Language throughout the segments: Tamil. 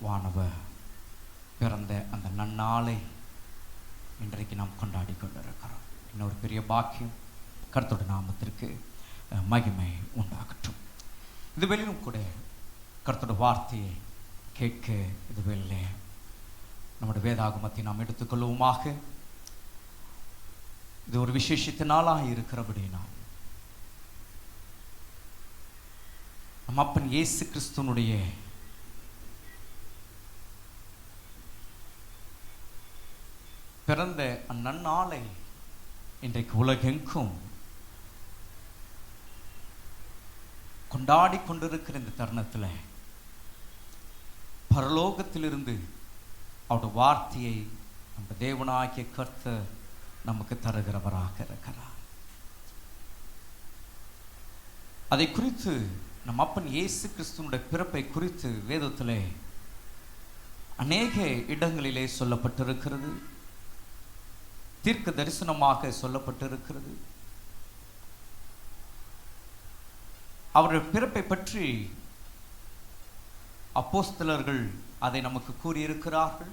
வானவர் பிறந்த அந்த நன்னாளை இன்றைக்கு நாம் கொண்டாடி கொண்டிருக்கிறோம். இன்னொரு பெரிய பாக்கியம். கர்த்தருடைய நாமத்திற்கு மகிமை உண்டாகட்டும். இது வெளியும் கூட கர்த்தருடைய வார்த்தையை கேட்க இது வெளியே நம்முடைய வேதாகமத்தை நாம் எடுத்துக்கொள்வோமாக. இது ஒரு விசேஷித்த நாளாக இருக்கிறபடினா நம் அப்பன் இயேசு கிறிஸ்துவனுடைய பிறந்த அந்நன்னாளை இன்றைக்கு உலகெங்கும் கொண்டாடி கொண்டிருக்கிற இந்த தருணத்தில் பரலோகத்திலிருந்து அவருடைய வார்த்தையை நம்ம தேவனாகிய கர்த்தர் நமக்கு தருகிறவராக இருக்கிறார். அதை குறித்து நம் அப்பன் இயேசு கிறிஸ்துவனுடைய பிறப்பை குறித்து வேதத்திலே அநேக இடங்களிலே சொல்லப்பட்டிருக்கிறது, தீர்க்க தரிசனமாக சொல்லப்பட்டிருக்கிறது. அவருடைய பிறப்பை பற்றி அப்போஸ்தலர்கள் அதை நமக்கு கூறியிருக்கிறார்கள்.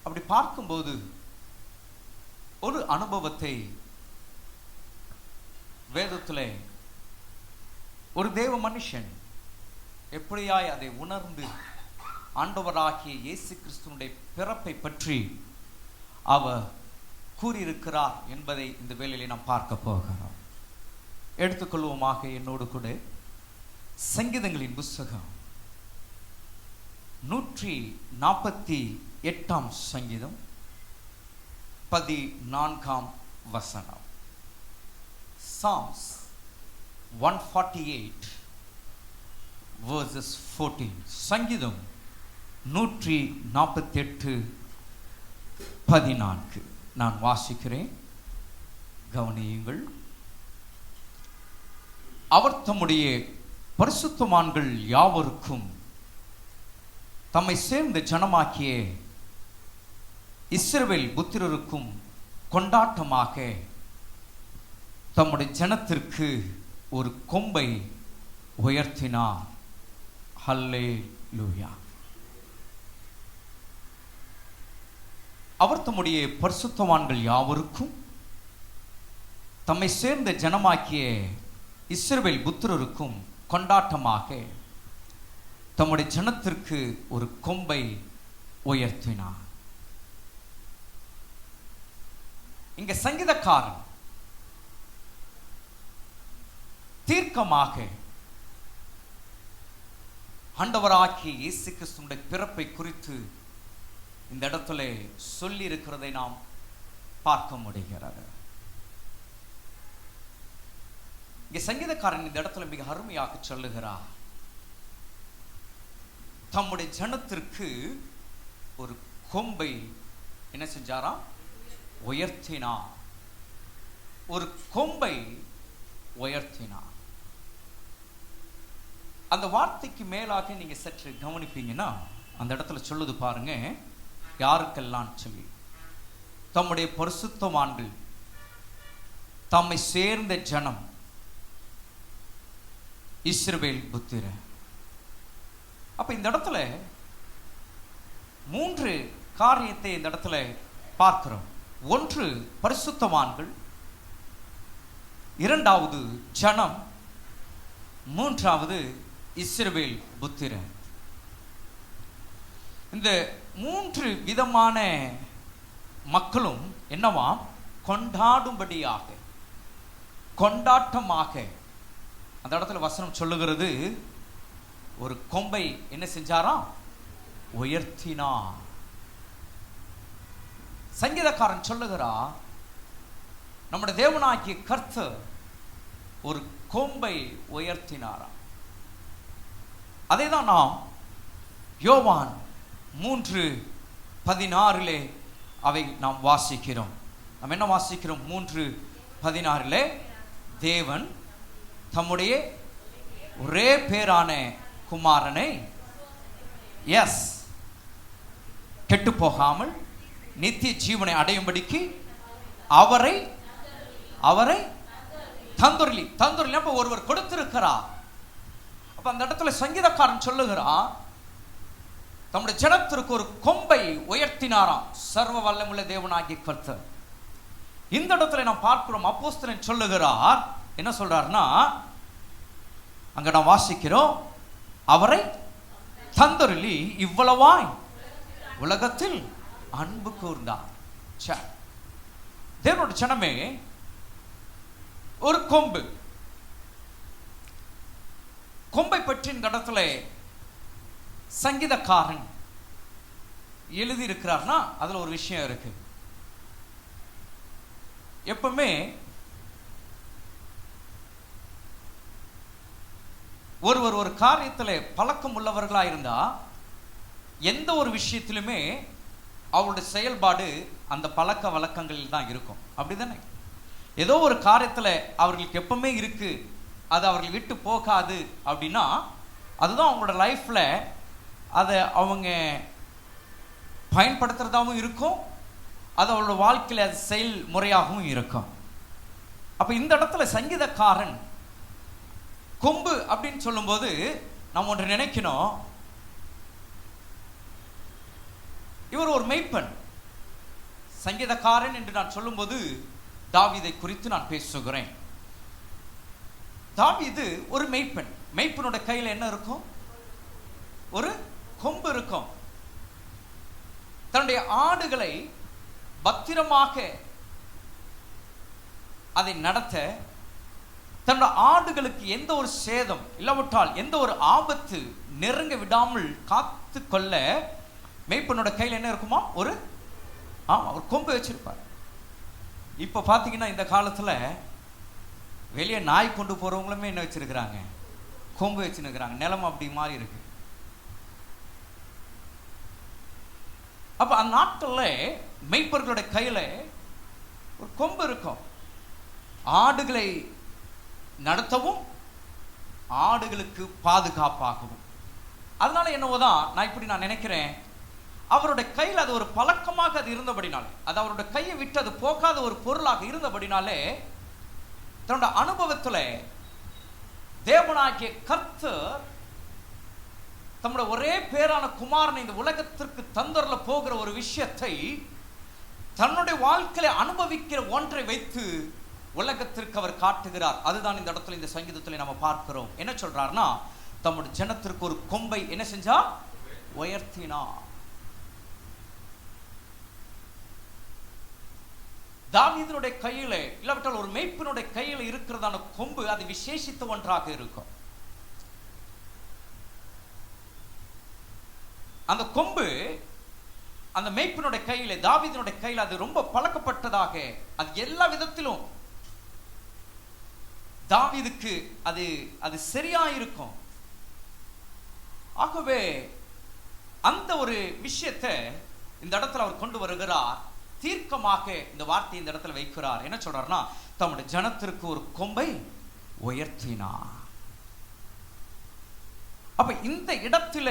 அப்படி பார்க்கும்போது ஒரு அனுபவத்தை வேதத்திலே ஒரு தேவ மனுஷன் எப்படியாய் அதை உணர்ந்து ஆண்டவராகிய இயேசு கிறிஸ்துவனுடைய பிறப்பை பற்றி அவர் கூறியிருக்கிறார் என்பதை இந்த வேளையிலே நாம் பார்க்க போகிறோம். எடுத்துக்கொள்வோமாக என்னோடு கூட சங்கீதங்களின் புஸ்தகம் 148 சங்கீதம் 14 வசனம். Psalms 148 verses 14. சங்கீதம் 148 14 நான் வாசிக்கிறேன், கவனியுங்கள். அவர் தம்முடைய பரிசுத்தவான்கள் யாவருக்கும் தம்மை சேர்ந்த ஜனமாக்கிய இஸ்ரவேல் புத்திரருக்கும் கொண்டாட்டமாக தம்முடைய ஜனத்திற்கு ஒரு கொம்பை உயர்த்தினார். ஹல்லேலூயா. அவர் தம்முடைய பரிசுத்தவான்கள் யாவருக்கும் தம்மை சேர்ந்த ஜனமாக்கிய இஸ்ரவேல் புத்திரருக்கும் கொண்டாட்டமாக தம்முடைய ஜனத்திற்கு ஒரு கொம்பை உயர்த்தினார். இங்க சங்கீதக்காரன் தீர்க்கமாக ஆண்டவராகிய இயேசு கிறிஸ்துவின் பிறப்பை குறித்து இந்த இடத்துல சொல்லி இருக்கிறதை நாம் பார்க்க முடிகிறது. இங்க சங்கீதக்காரன் இந்த இடத்துல மிக அருமையாக சொல்லுகிறார், தம்முடைய ஜனத்திற்கு ஒரு கொம்பை என்ன செஞ்சாராம்? உயர்த்தினார். ஒரு கொம்பை உயர்த்தினார். அந்த வார்த்தைக்கு மேலாக நீங்க சற்று கவனிப்பீங்கன்னா அந்த இடத்துல சொல்லுது பாருங்க, யாருக்கெல்லாம் சொல்லி தம்முடைய பரிசுத்தவான்கள் தம்மை சேர்ந்த ஜனம் இஸ்ரவேல் புத்திரர். அப்ப இந்த இடத்துல 3 காரியத்தை இந்த இடத்துல பார்க்கிறோம். ஒன்று பரிசுத்தவான்கள், இரண்டாவது ஜனம், மூன்றாவது இஸ்ரவேல் புத்திரர். இந்த 3 விதமான மக்களும் என்னவாம்? கொண்டாடும்படியாக, கொண்டாட்டமாக. அந்த இடத்துல வசனம் சொல்லுகிறது, ஒரு கொம்பை என்ன செஞ்சாராம்? உயர்த்தினார். சங்கீதக்காரன் சொல்லுகிறா, நம்முடைய தேவனாகிய கர்த்தர் ஒரு கொம்பை உயர்த்தினாராம். அதேதான் நாம் யோவான் 3:16 அவை நாம் வாசிக்கிறோம். நாம் என்ன வாசிக்கிறோம்? 3:16 தேவன் தம்முடைய ஒரே பேரான குமாரனை கெட்டு போகாமல் நித்திய ஜீவனை அடையும்படிக்கு அவரை தந்துரலி அப்ப ஒருவர் கொடுத்திருக்கிறார். அப்ப அந்த இடத்துல சங்கீதக்காரன் சொல்லுகிறார், தம்முடைய ஜனத்திற்கு ஒரு கொம்பை உயர்த்தினாராம் சர்வ வல்லமுள்ள தேவனாகிய கர்த்தர். இந்த இடத்துல நாம் பார்க்கிறோம், அப்போஸ்தலன் சொல்லுகிறார், என்ன சொல்றார்னா, அங்க நாம் வாசிக்கிறோம், அவரை தந்தருளி இவ்வளவாய் உலகத்தில் அன்பு கூர்ந்தார். தேவனுடைய ஜனமே, ஒரு கொம்பை பற்றி இந்த இடத்துல சங்கீதக்காரன் எழுதி இருக்கிறார்னா அதுல ஒரு விஷயம் இருக்கு. எப்பவுமே ஒரு காரியத்தில் பழக்கம் உள்ளவர்களா இருந்தா எந்த ஒரு விஷயத்திலுமே அவருடைய செயல்பாடு அந்த பழக்க வழக்கங்களில் தான் இருக்கும். அப்படிதானே? ஏதோ ஒரு காரியத்தில் அவர்களுக்கு எப்பவுமே இருக்கு, அது அவர்கள் விட்டு போகாது அப்படின்னா அதுதான் அவங்களோட லைஃப்ல அதை அவங்க பயன்படுத்துறதாகவும் இருக்கும், அது அவளோட வாழ்க்கையில் அது செயல்முறையாகவும் இருக்கும். அப்ப இந்த இடத்துல சங்கீதக்காரன் கொம்பு அப்படின்னு சொல்லும்போது நம்ம ஒன்று நினைக்கணும், இவர் ஒரு மெய்ப்பன். சங்கீதக்காரன் என்று நான் சொல்லும்போது தாவீதை குறித்து நான் பேசுகிறேன். தாவீது ஒரு மெய்ப்பன். மெய்ப்பனோட கையில் என்ன இருக்கும்? ஒரு கொம்பு இருக்கும். தன்னுடைய ஆடுகளை பத்திரமாக அதை நடத்த, தன்னுடைய ஆடுகளுக்கு எந்த ஒரு சேதம் இல்லாவிட்டால் எந்த ஒரு ஆபத்து நெருங்க விடாமல் காத்து கொள்ள மெய்ப்பனோட கையில் என்ன இருக்குமா? ஒரு கொம்பு வச்சிருப்பார். இப்ப பாத்தீங்கன்னா இந்த காலத்துல வெளியே நாய் கொண்டு போறவங்களுமே என்ன வச்சிருக்கிறாங்க? கொம்பு வச்சுருக்கிறாங்க. நிலம் அப்படி மாறி இருக்கு. அப்ப அந்த நாட்களில் மெய்ப்பர்களுடைய கையில ஒரு கொம்பு இருக்கும். ஆடுகளை நடத்தவும் ஆடுகளுக்கு பாதுகாப்பாகவும். அதனால என்னவோதான் நான் நினைக்கிறேன், அவருடைய கையில் அது ஒரு பழக்கமாக அது இருந்தபடினாலே, அது அவருடைய கையை விட்டு அது போகாத ஒரு பொருளாக இருந்தபடினாலே, தன்னுடைய அனுபவத்தில் தேவனாகிய கர்த்தர் தம்முடைய ஒரே பேரான குமாரனை இந்த உலகத்திற்கு தந்தரல போகிற ஒரு விஷயத்தை தன்னுடைய வாழ்க்கையில அனுபவிக்கிற ஒன்றை வைத்து உலகத்திற்கு அவர் காட்டுகிறார். அதுதான் இந்த இடத்துல இந்த சங்கீதத்தில் நம்ம பார்க்கிறோம். என்ன சொல்றாருன்னா, தம்முடைய ஜனத்திற்கு ஒரு கொம்பை என்ன செஞ்சா? உயர்த்தினார். தாவீதினுடைய கையில இல்லாவிட்டால் ஒரு மெய்ப்பனுடைய கையில இருக்கிறதான கொம்பு அது விசேஷித்த ஒன்றாக இருக்கும். அந்த கொம்பு அந்த மெய்ப்பனுடைய கையில, தாவீதினுடைய கையில அது ரொம்ப பழக்கப்பட்டதாக, அது எல்லா விதத்திலும் தாவீதுக்கு அது அது சரியா இருக்கும். ஆகவே அந்த ஒரு விஷயத்தை இந்த இடத்துல அவர் கொண்டு வருகிறார். தீர்க்கமாக இந்த வார்த்தையை இந்த இடத்துல வைக்கிறார். என்ன சொல்றாருன்னா, தம்முடைய ஜனத்திற்கு ஒரு கொம்பை உயர்த்தினார். அப்ப இந்த இடத்துல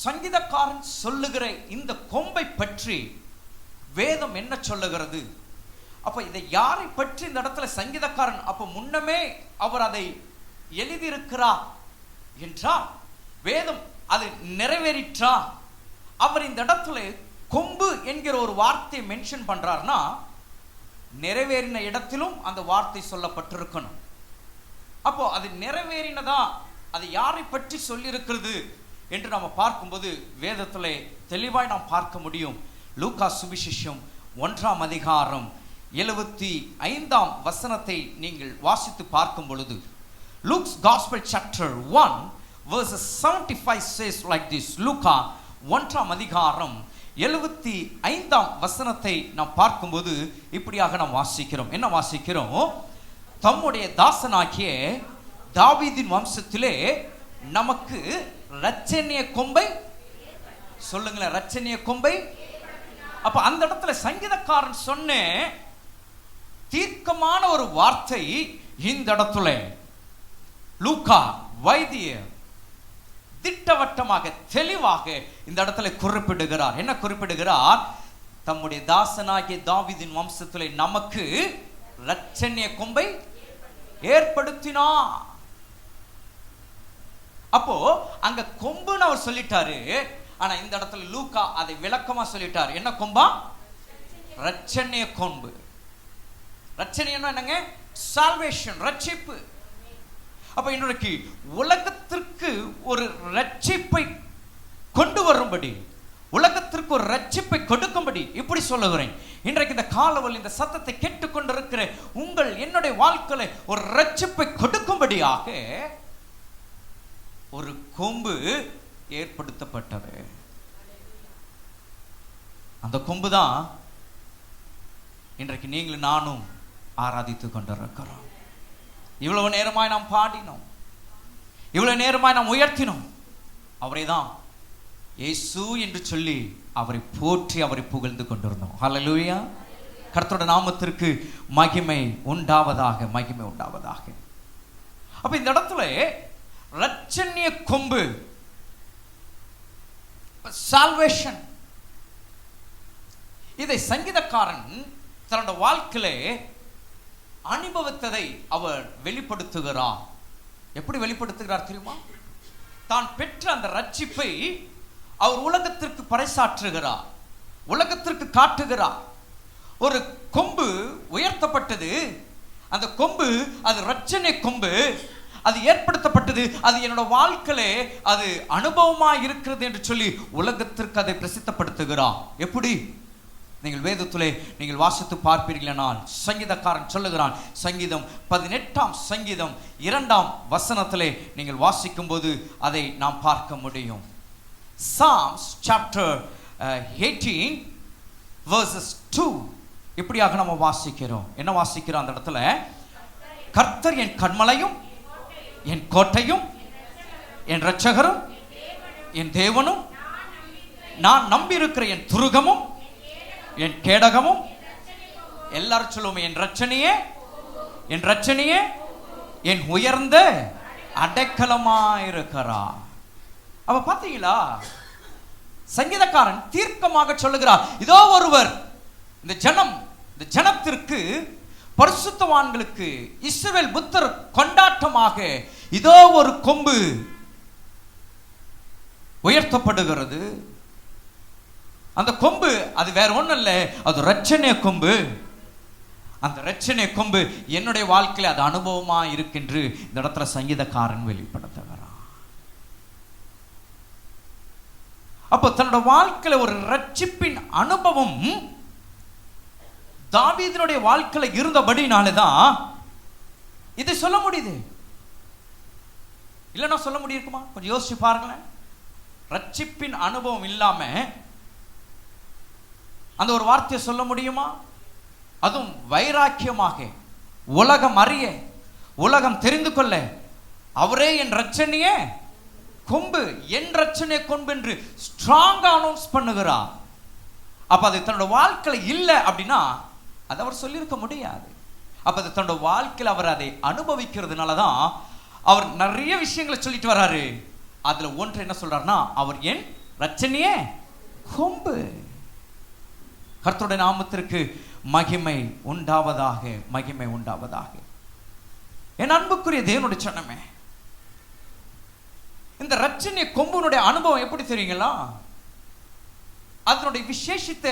சங்கீதக்காரன் சொல்லுகிற இந்த கொம்பை பற்றி வேதம் என்ன சொல்லுகிறது? அப்ப இதை யாரை பற்றி இந்த இடத்துல சங்கீதக்காரன் அப்ப முன்னமே அவர் அதை எழுதியிருக்கிறார் என்றால் வேதம் அது நிறைவேறிற்றா? அவர் இந்த இடத்துல கொம்பு என்கிற ஒரு வார்த்தையை மென்ஷன் பண்றார்னா நிறைவேறின இடத்திலும் அந்த வார்த்தை சொல்லப்பட்டிருக்கணும். அப்போ அது நிறைவேறினதா, அது யாரை பற்றி சொல்லியிருக்கிறது என்று நாம் பார்க்கும்போது வேதத்திலே தெளிவாய் நாம் பார்க்க முடியும். லூக்கா சுவிசேஷம் 1ஆம் அதிகாரம் 75ஆம் வசனத்தை நீங்கள் வாசித்து பார்க்கும் பொழுது, Luke's Gospel chapter 1 verses 75 says like this. லூக்கா 1ஆம் அதிகாரம் 75ஆம் வசனத்தை நாம் பார்க்கும்போது இப்படியாக நாம் வாசிக்கிறோம். என்ன வாசிக்கிறோம்? தம்முடைய தாசனாகிய தாவீதின் வம்சத்திலே நமக்கு இரட்சணிய கொம்பை, சொல்லுங்களேன், இரட்சணிய கொம்பை. அப்ப அந்த இடத்துல சங்கீதக்காரன் சொன்ன தீர்க்கமான ஒரு வார்த்தை இந்த இடத்துல லூக்கா வைத்திய திட்டவட்டமாக தெளிவாக இந்த இடத்துல குறிப்பிடுகிறார். என்ன குறிப்பிடுகிறார்? தம்முடைய தாசனாகிய தாவீதின் வம்சத்திலே நமக்கு இரட்சணிய கொம்பை ஏற்படுத்தினார். அப்போ அங்க கொம்புன்னு அவர் சொல்லிட்டாரு. ஆனா இந்த இடத்துல லூக்கா அதை விளக்கமா சொல்லிட்டார். என்ன கொம்பா? ரட்சணிய கொம்பு. ரட்சணியன்னா என்னங்க? சால்வேஷன், ரட்சிப்பு. அப்ப இன்றைக்கு உலகத்திற்கு ஒரு ரட்சிப்பை கொண்டு வரும்படி, உலகத்திற்கு ஒரு ரட்சிப்பை கொடுக்கும்படி இப்படி சொல்லுகிறேன். இன்றைக்கு இந்த காலவல் இந்த சத்தத்தை கேட்டுக்கொண்டிருக்கிற உங்கள் என்னுடைய வாழ்க்கையில ஒரு ரட்சிப்பை கொடுக்கும்படியாக ஒரு கொம்பு ஏற்படுத்தப்பட்டது. அந்த கொம்பு தான் இன்றைக்கு நீங்களும் நானும் ஆராதித்துக் கொண்டிருக்கிறோம். இவ்வளவு நேரமாய் நாம் பாடினோம், இவ்வளவு நேரமாய் நாம் உயர்த்தினோம். அவரை தான் இயேசு என்று சொல்லி அவரை போற்றி அவரை புகழ்ந்து கொண்டிருந்தோம். ஹல்லேலூயா. கர்த்தருடைய நாமத்திற்கு மகிமை உண்டாவதாக, மகிமை உண்டாவதாக. அப்ப இந்த இடத்துல ரட்சணிய கொம்பு, சால்வேஷன், இதை சங்கீதக்காரன் தன்னோட வாழ்க்கையிலே அனுபவித்ததை அவர் வெளிப்படுத்துகிறார். எப்படி வெளிப்படுத்துகிறார் தெரியுமா? தான் பெற்ற அந்த ரட்சிப்பை அவர் உலகத்திற்கு பறைசாற்றுகிறார், உலகத்திற்கு காட்டுகிறார். ஒரு கொம்பு உயர்த்தப்பட்டது. அந்த கொம்பு அது ரட்சணை கொம்பு, அது ஏற்படுத்தப்பட்டது. அது என்னோட வாழ்க்கையிலே அது அனுபவமா இருக்கிறது என்று சொல்லி உலகத்திற்கு அதை பிரசித்தப்படுத்துகிறார். எப்படி? நீங்கள் வேதத்திலே நீங்கள் வாசித்து பார்ப்பீர்களானால் சங்கீதக்காரன் சொல்லுகிறான். சங்கீதம் 18ஆம் சங்கீதம் 2ஆம் வசனத்திலே நீங்கள் வாசிக்கும் போது அதை நாம் பார்க்க முடியும். Psalms chapter 18 verses 2 இப்படியாக நம்ம வாசிக்கிறோம். என்ன வாசிக்கிறோம் அந்த இடத்துல? கர்த்தர் என் கன்மலையும் என் கோட்டையும் என் இரட்சகரும் என் தேவனும், நான் நம்பியிருக்கிற என் துருகமும் என் கேடகமும். எல்லாரும் சொல்லுவோம், என் ரட்சணியே, என் ரட்சணியே, என் உயர்ந்த அடைக்கலமாயிருக்கிறார். அப்ப பாத்தீங்களா, சங்கீதக்காரன் தீர்க்கமாக சொல்லுகிறார், இதோ ஒருவர் இந்த ஜனத்திற்கு, பரிசுத்தவான்களுக்கு, இஸ்ரவேல் புத்தர் கொண்டாட்டமாக இதோ ஒரு கொம்பு உயர்த்தப்படுகிறது. அந்த கொம்பு அது வேற ஒண்ணும் இல்லை, அது ரட்சணிய கொம்பு. அந்த ரட்சணிய கொம்பு என்னுடைய வாழ்க்கையில் அது அனுபவமா இருக்கின்று இந்த இடத்துல சங்கீதக்காரன் வெளிப்படுத்துகிறான். அப்போ தன்னோட வாழ்க்கையில ஒரு ரட்சிப்பின் அனுபவம் தாவீதினுடைய வாழ்க்கையில இருந்தபடினாலதான் இதை சொல்ல முடியுது. இல்லைன்னா சொல்ல முடியுமா? கொஞ்சம் யோசிச்சு பாருங்களேன். ரட்சிப்பின் அனுபவம் இல்லாம அந்த ஒரு வார்த்தையை சொல்ல முடியுமா? அதுவும் வைராக்கியமாக, உலகம் அறிய, உலகம் தெரிந்து கொள்ள, அவரே என் ரட்சணிய கொம்பு, என் ரட்சணிய கொம்பு என்று ஸ்ட்ராங்கா அனௌன்ஸ் பண்ணுகிறார். அப்ப அது தன்னோட வாழ்க்கையில இல்லை அப்படின்னா அதை அவர் சொல்லியிருக்க முடியாது. அப்ப அது தன்னோட வாழ்க்கையில் அவர் அதை அனுபவிக்கிறதுனாலதான் அவர் நிறைய விஷயங்களை சொல்லிட்டு வர்றாரு. அதுல ஒன்று என்ன சொல்றாருன்னா, அவர் என் ரட்சணிய கொம்பு. கர்த்தருடைய நாமத்திற்கு மகிமை உண்டாவதாக, மகிமை உண்டாவதாக. என் அன்புக்குரிய தேவனுடைய சொன்னமே, இந்த ரட்சணிய கொம்புனுடைய அனுபவம் எப்படி தெரியுங்களா? அதனுடைய விசேஷித்த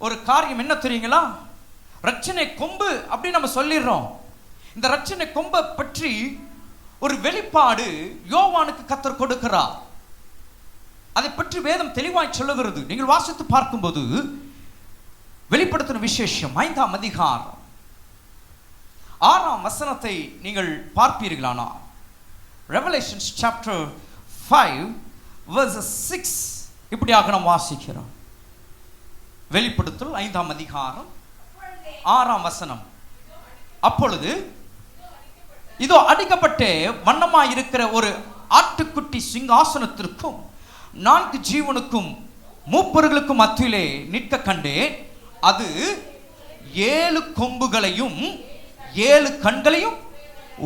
ஒரு காரியம் என்ன தெரியுங்களா? ரட்சணை கொம்பு அப்படி நம்ம சொல்லிடுறோம். இந்த ரட்சணை கொம்பை பற்றி ஒரு வெளிப்பாடு யோவானுக்கு கர்த்தர் கொடுக்கிறார். அதை பற்றி வேதம் தெளிவாய் சொல்லுகிறது. நீங்கள் வாசித்து பார்க்கும்போது வெளிப்படுத்தின விசேஷம் 5ஆம் அதிகாரம் 6ஆம் வசனத்தை நீங்கள் பார்ப்பீர்களானா, Revelations chapter 5 verses 6 இப்படியாக நாம் வாசிக்கிறோம். வெளிப்படுத்தல் 5ஆம் அதிகாரம் 6ஆம் வசனம். அப்பொழுது இதோ அடிக்கப்பட்ட வண்ணமாய் இருக்கிற ஒரு ஆட்டுக்குட்டி சிங்காசனத்திற்கும் 4 ஜீவனுக்கும் மூப்பர்களுக்கும் மத்தியிலே நிற்க கண்டேன். அது 7 கொம்புகளையும் 7 கண்களையும்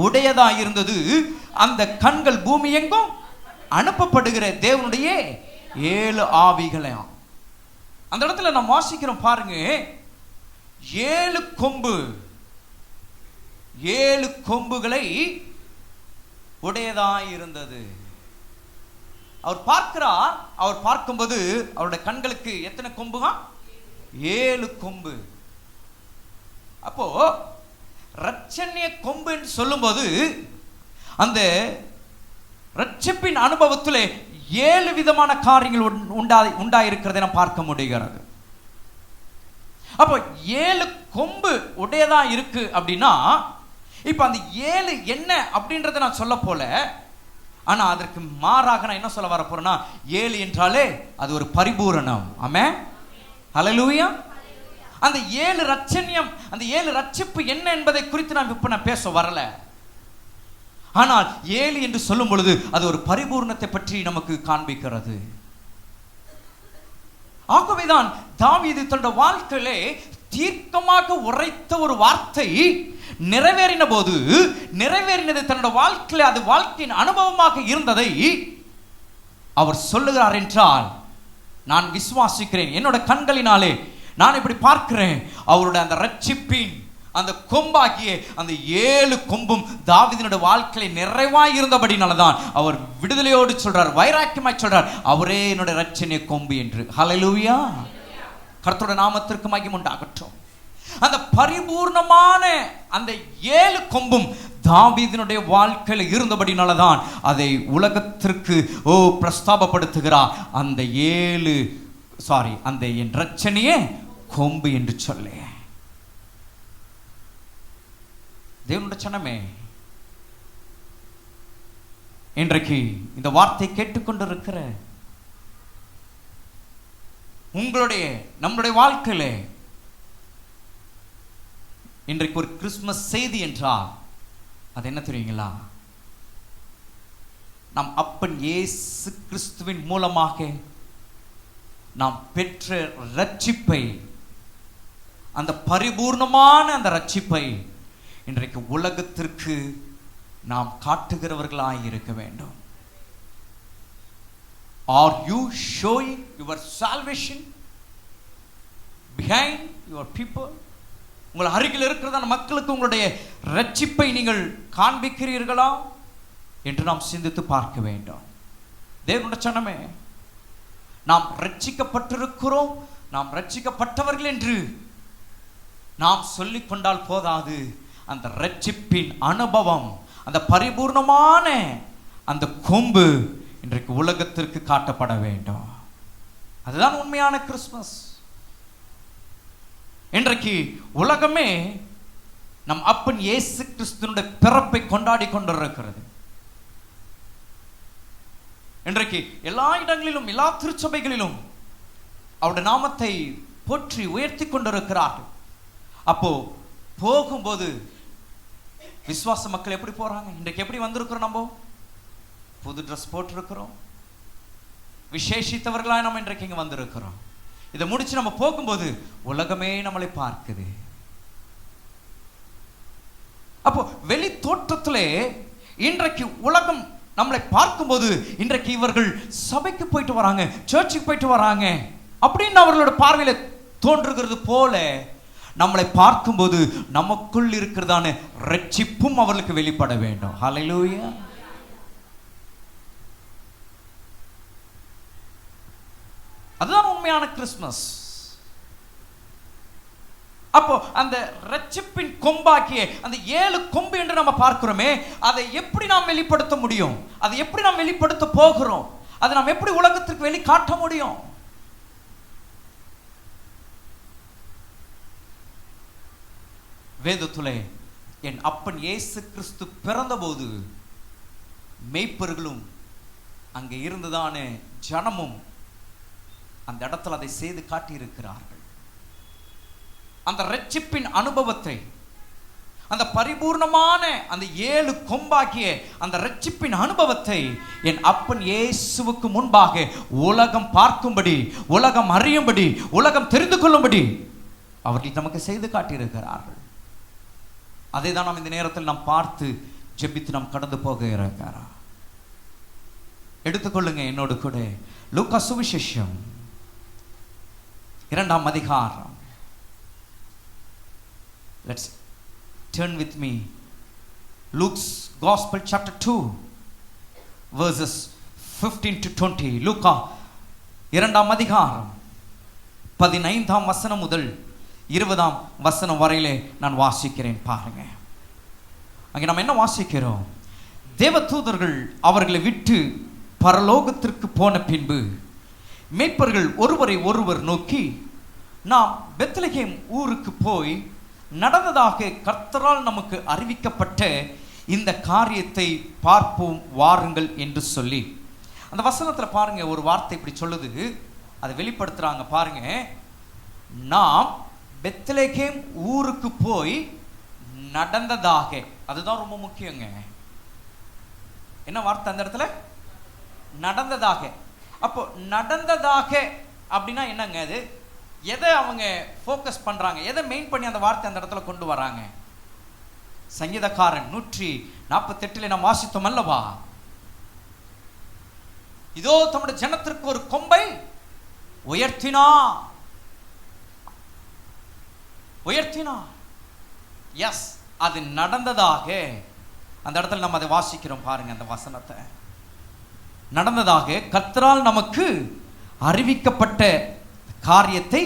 உடையதாயிருந்தது. அந்த கண்கள் பூமி எங்கும் அனுப்பப்படுகிற தேவனுடைய 7 ஆவிகளையும். அந்த இடத்துல நாம் வாசிக்கிறோம் பாருங்க, 7 கொம்பு, 7 கொம்புகளை உடையதாயிருந்தது. அவர் பார்க்கிறார். அவர் பார்க்கும்போது அவருடைய கண்களுக்கு எத்தனை கொம்புங்க? 7 கொம்பு. அப்போ இரட்சணிய கொம்பு என்று சொல்லும்போது அந்த இரட்சிப்பின் அனுபவத்திலே 7 விதமான காரியங்கள் உண்டாயிருக்கிறதை நாம் பார்க்க முடிகிறது. அப்போ 7 கொம்பு உடையதா இருக்கு அப்படின்னா, இப்ப அந்த 7 என்ன அப்படின்றத நான் சொல்ல போல, ஆனா அதற்கு மாறாக நான் என்ன சொல்ல வர போறேன்னா, 7 என்றாலே அது ஒரு பரிபூரணம். ஆமென், ஹல்லேலூயா. அந்த 7 இரட்சணியம், அந்த 7 இரட்சிப்பு என்ன என்பதை குறித்து நான் பேச வரல. ஆனால் 7 என்று சொல்லும் பொழுது அது ஒரு பரிபூர்ணத்தை பற்றி நமக்கு காண்பிக்கிறது. ஆகவேதான் தாவீது தன்னுடைய வாழ்க்கையிலே தீர்க்கமாக உரைத்த ஒரு வார்த்தை நிறைவேறின போது, நிறைவேறினது தன்னுடைய வாழ்க்கையில அது வாழ்க்கையின் அனுபவமாக இருந்ததை அவர் சொல்லுகிறார் என்றால், நான் விசுவாசிக்கிறேன், என்னோட கண்களினாலே நான் இப்படி பார்க்கிறேன். அவருடைய அந்த இரட்சிப்பின் அந்த கொம்பாகிய அந்த 7 கொம்பும் தாவீதினுடைய வாழ்க்கையில நிறைவாய் இருந்தபடினால்தான் அவர் விடுதலையோடு சொல்றார், வைராக்கியமாய் சொல்றார், அவரே என்னுடைய இரட்சணிய கொம்பு என்று. ஹல்லேலூயா. கர்த்தருடைய நாமத்திற்கு மகிமை உண்டாகட்டும். அந்த பரிபூர்ணமான அந்த 7 கொம்பும் தாவீதினுடைய வாழ்க்கையில இருந்தபடினால்தான் அதை உலகத்திற்கு பிரஸ்தாபப்படுத்துகிறார். அந்த அந்த என் இரட்சணிய கொம்பு என்று சொல்லி. தேவனுடைய சனமே, இன்றைக்கு இந்த வார்த்தை கேட்டுக்கொண்டிருக்கிற நம்முடைய வாழ்க்கையில இன்றைக்கு ஒரு கிறிஸ்துமஸ் செய்தி என்றால் அது என்ன தெரியுங்களா? நம் அப்பன் இயேசு கிறிஸ்துவின் மூலமாக நாம் பெற்ற இரட்சிப்பை, அந்த பரிபூர்ணமான அந்த இரட்சிப்பை இன்றைக்கு உலகத்திற்கு நாம் காட்டுகிறவர்களாய் இருக்க வேண்டும். Are you showing your salvation behind your people? உங்கள் அருகில் இருக்கிறதான மக்களுக்கு உங்களுடைய இரட்சிப்பை நீங்கள் காண்பிக்கிறீர்களா என்று நாம் சிந்தித்து பார்க்க வேண்டும். தேவனுடைய சனமே, நாம் ரட்சிக்கப்பட்டிருக்கிறோம், நாம் ரட்சிக்கப்பட்டவர்கள் என்று நாம் சொல்லிக் கொண்டால் போதாது. அந்த ரட்சிப்பின் அனுபவம், அந்த பரிபூர்ணமான அந்த கொம்பு இன்றைக்கு உலகத்திற்கு காட்டப்பட வேண்டும். அதுதான் உண்மையான கிறிஸ்துமஸ். இன்றைக்கு உலகமே நம் அப்பன் இயேசு கிறிஸ்துவினுடைய பிறப்பை கொண்டாடி கொண்டிருக்கிறது. இன்றைக்கு எல்லா இடங்களிலும், எல்லா திருச்சபைகளிலும் அவருடைய நாமத்தை போற்றி உயர்த்தி கொண்டிருக்கிறார்கள். அப்போ போகும்போது விசுவாச மக்கள் எப்படி போறாங்க? இன்றைக்கு எப்படி வந்திருக்கிறோம்? நம்ம புது ட்ரெஸ் போட்டிருக்கிறோம், விசேஷித்தவர்களாக நம்ம இன்றைக்கு இங்க வந்திருக்கிறோம். இதை முடிச்சு நம்ம போகும்போது உலகமே நம்மளை பார்க்குது. அப்போ வெளி தோற்றத்திலே இன்றைக்கு உலகம் நம்மளை பார்க்கும்போது, இன்றைக்கு இவர்கள் சபைக்கு போயிட்டு வராங்க, சர்ச்சுக்கு போயிட்டு வராங்க அப்படின்னு அவர்களோட பார்வையில தோன்றுகிறது போல நம்மளை பார்க்கும்போது நமக்குள் இருக்கிறதான இரட்சிப்பும் அவர்களுக்கு வெளிப்பட வேண்டும். ஹல்லேலூயா. அதுதான் உண்மையான கிறிஸ்துமஸ். அப்போ அந்த இரட்சிப்பின் கொம்பாக்கிய அந்த 7 கொம்பு என்று நம்ம பார்க்கிறோமே, அதை எப்படி நாம் வெளிப்படுத்த முடியும்? அதை எப்படி நாம் வெளிப்படுத்த போகிறோம்? அதை நாம் எப்படி உலகத்திற்கு வெளிக்காட்ட முடியும்? வேதத்திலே என் அப்பன் இயேசு கிறிஸ்து பிறந்தபோது மேய்ப்பர்களும் அங்கே இருந்ததான ஜனமும் அந்த இடத்துல அதை செய்து காட்டியிருக்கிறார்கள். அந்த இரட்சிப்பின் அனுபவத்தை, அந்த பரிபூர்ணமான அந்த 7 கொம்பாகிய அந்த இரட்சிப்பின் அனுபவத்தை என் அப்பன் இயேசுவுக்கு முன்பாக உலகம் பார்க்கும்படி, உலகம் அறியும்படி, உலகம் தெரிந்து கொள்ளும்படி அவர்கள் நமக்கு செய்து காட்டியிருக்கிறார்கள். அதை தான் நாம் இந்த நேரத்தில் நாம் பார்த்து ஜெபித்து நாம் கடந்து போக இருக்கிறோம். எடுத்துக்கொள்ளுங்க என்னோடு கூட லூக்கா சுவிசேஷம் 2ஆம் அதிகாரம். Let's turn with me. Luke's Gospel chapter 2 verses 15 to 20. லூக்கா 2ஆம் அதிகாரம் 15ஆம் வசனம் முதல் 20ஆம் வசனம் வரையிலே நான் வாசிக்கிறேன். பாருங்க, அங்கே நம்ம என்ன வாசிக்கிறோம்? தேவதூதர்கள் அவர்களை விட்டு பரலோகத்திற்கு போன பின்பு மேய்ப்பர்கள் ஒருவரை ஒருவர் நோக்கி, நாம் பெத்லகேம் ஊருக்கு போய் நடந்ததாக கர்த்தரால் நமக்கு அறிவிக்கப்பட்ட இந்த காரியத்தை பார்ப்போம் வாருங்கள் என்று சொல்லி, அந்த வசனத்தில் பாருங்க ஒரு வார்த்தை இப்படி சொல்லுது, அதை வெளிப்படுத்துறாங்க. பாருங்க, நாம் பெத்லகேம் ஊருக்கு போய் நடந்ததாக. அதுதான் ரொம்ப முக்கியங்க. என்ன வார்த்தை அந்த இடத்துல? நடந்ததாக. அப்போ நடந்ததாக அப்படின்னா என்னங்க? அது எதை அவங்க ஃபோக்கஸ் பண்றாங்க? எதை மெயின் பண்ணி அந்த வார்த்தை அந்த இடத்துல கொண்டு வராங்க? சங்கீதக்காரன் 148 நாம் வாசித்தோம் அல்லவா? இதோ தம்முடைய ஜனத்திற்கு ஒரு கொம்பை உயர்த்தினா. எஸ், அது நடந்ததாக. அந்த இடத்துல நம்ம அதை வாசிக்கிறோம். பாருங்க அந்த வசனத்தை. நடந்ததாக கர்த்தரால் நமக்கு அறிவிக்கப்பட்ட காரியத்தை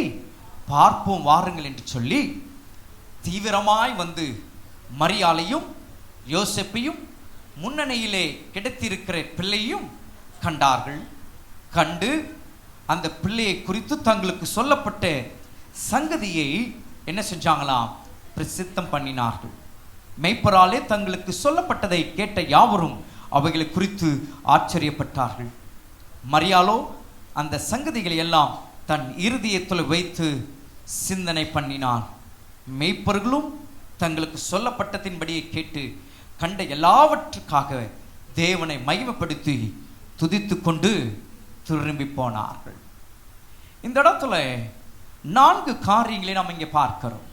பார்ப்போம் வாருங்கள் என்று சொல்லி தீவிரமாய் வந்து மரியாளையும் யோசேப்பையும் முன்னணியிலே கிடைத்திருக்கிற பிள்ளையும் கண்டார்கள். கண்டு அந்த பிள்ளையை குறித்து தங்களுக்கு சொல்லப்பட்ட சங்கதியை என்ன செஞ்சாங்களாம்? பிரசித்தம் பண்ணினார்கள். மெய்ப்பராலே தங்களுக்கு சொல்லப்பட்டதை கேட்ட யாவரும் அவைகளை குறித்து ஆச்சரியப்பட்டார்கள். மரியாளோ அந்த சங்கதிகளை எல்லாம் தன் இருதயத்தில் வைத்து சிந்தனை பண்ணினான். மெய்ப்பர்களும் தங்களுக்கு சொல்லப்பட்டதின்படியே கேட்டு கண்ட எல்லாவற்றுக்காக தேவனை மகிமைப்படுத்தி துதித்து கொண்டு திரும்பி போனார்கள். இந்த இடத்துல 4 காரியங்களை நாம் இங்கே பார்க்கிறோம்.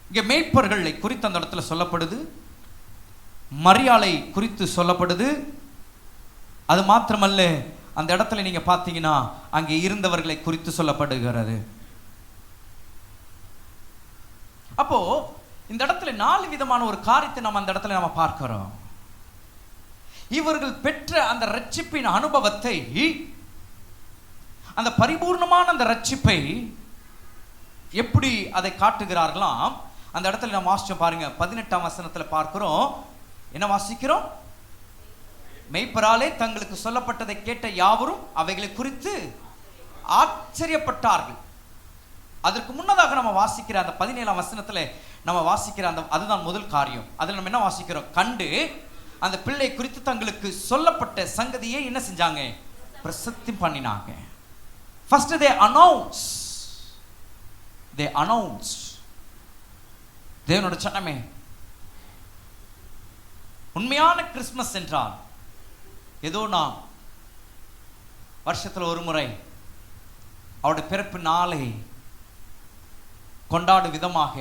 இங்கே மேய்ப்பர்களை குறித்து அந்த இடத்துல சொல்லப்படுது, மரியாளை குறித்து சொல்லப்படுது. அது மாத்திரமல்ல, அந்த இடத்துல நீங்க பார்த்தீங்கன்னா அங்கே இருந்தவர்களை குறித்து சொல்லப்படுகிறது. அப்போ இந்த இடத்துல 4 விதமான ஒரு காரியத்தை நம்ம அந்த இடத்துல நம்ம பார்க்கிறோம். இவர்கள் பெற்ற அந்த ரட்சிப்பின் அனுபவத்தை, அந்த பரிபூர்ணமான அந்த ரட்சிப்பை எப்படி அதை காட்டுகிறார்களாம்? அந்த இடத்துல நம்ம வாசிச்சோம் பாருங்க. 18ஆம் வசனத்துல பார்க்கிறோம். என்ன வாசிக்கிறோம்? மெய்ப்பராலே தங்களுக்கு சொல்லப்பட்டதை கேட்ட யாவரும் அவைகளை குறித்து ஆச்சரியப்பட்டார்கள். அதற்கு முன்னதாக நம்ம வாசிக்கிற அந்த 17ஆம் வசனத்துல நம்ம வாசிக்கிற அந்த அதுதான் முதல் காரியம். அதில் நம்ம என்ன வாசிக்கிறோம்? கண்டு அந்த பிள்ளை குறித்து தங்களுக்கு சொல்லப்பட்ட சங்கதியை என்ன செஞ்சாங்க? பிரசித்தி பண்ணினாங்க. First they announced. தேவனோட சனமே, உண்மையான கிறிஸ்மஸ் என்றால் ஏதோ நாம் வருஷத்துல ஒரு முறை அவருடைய பிறப்பு நாளை கொண்டாடும் விதமாக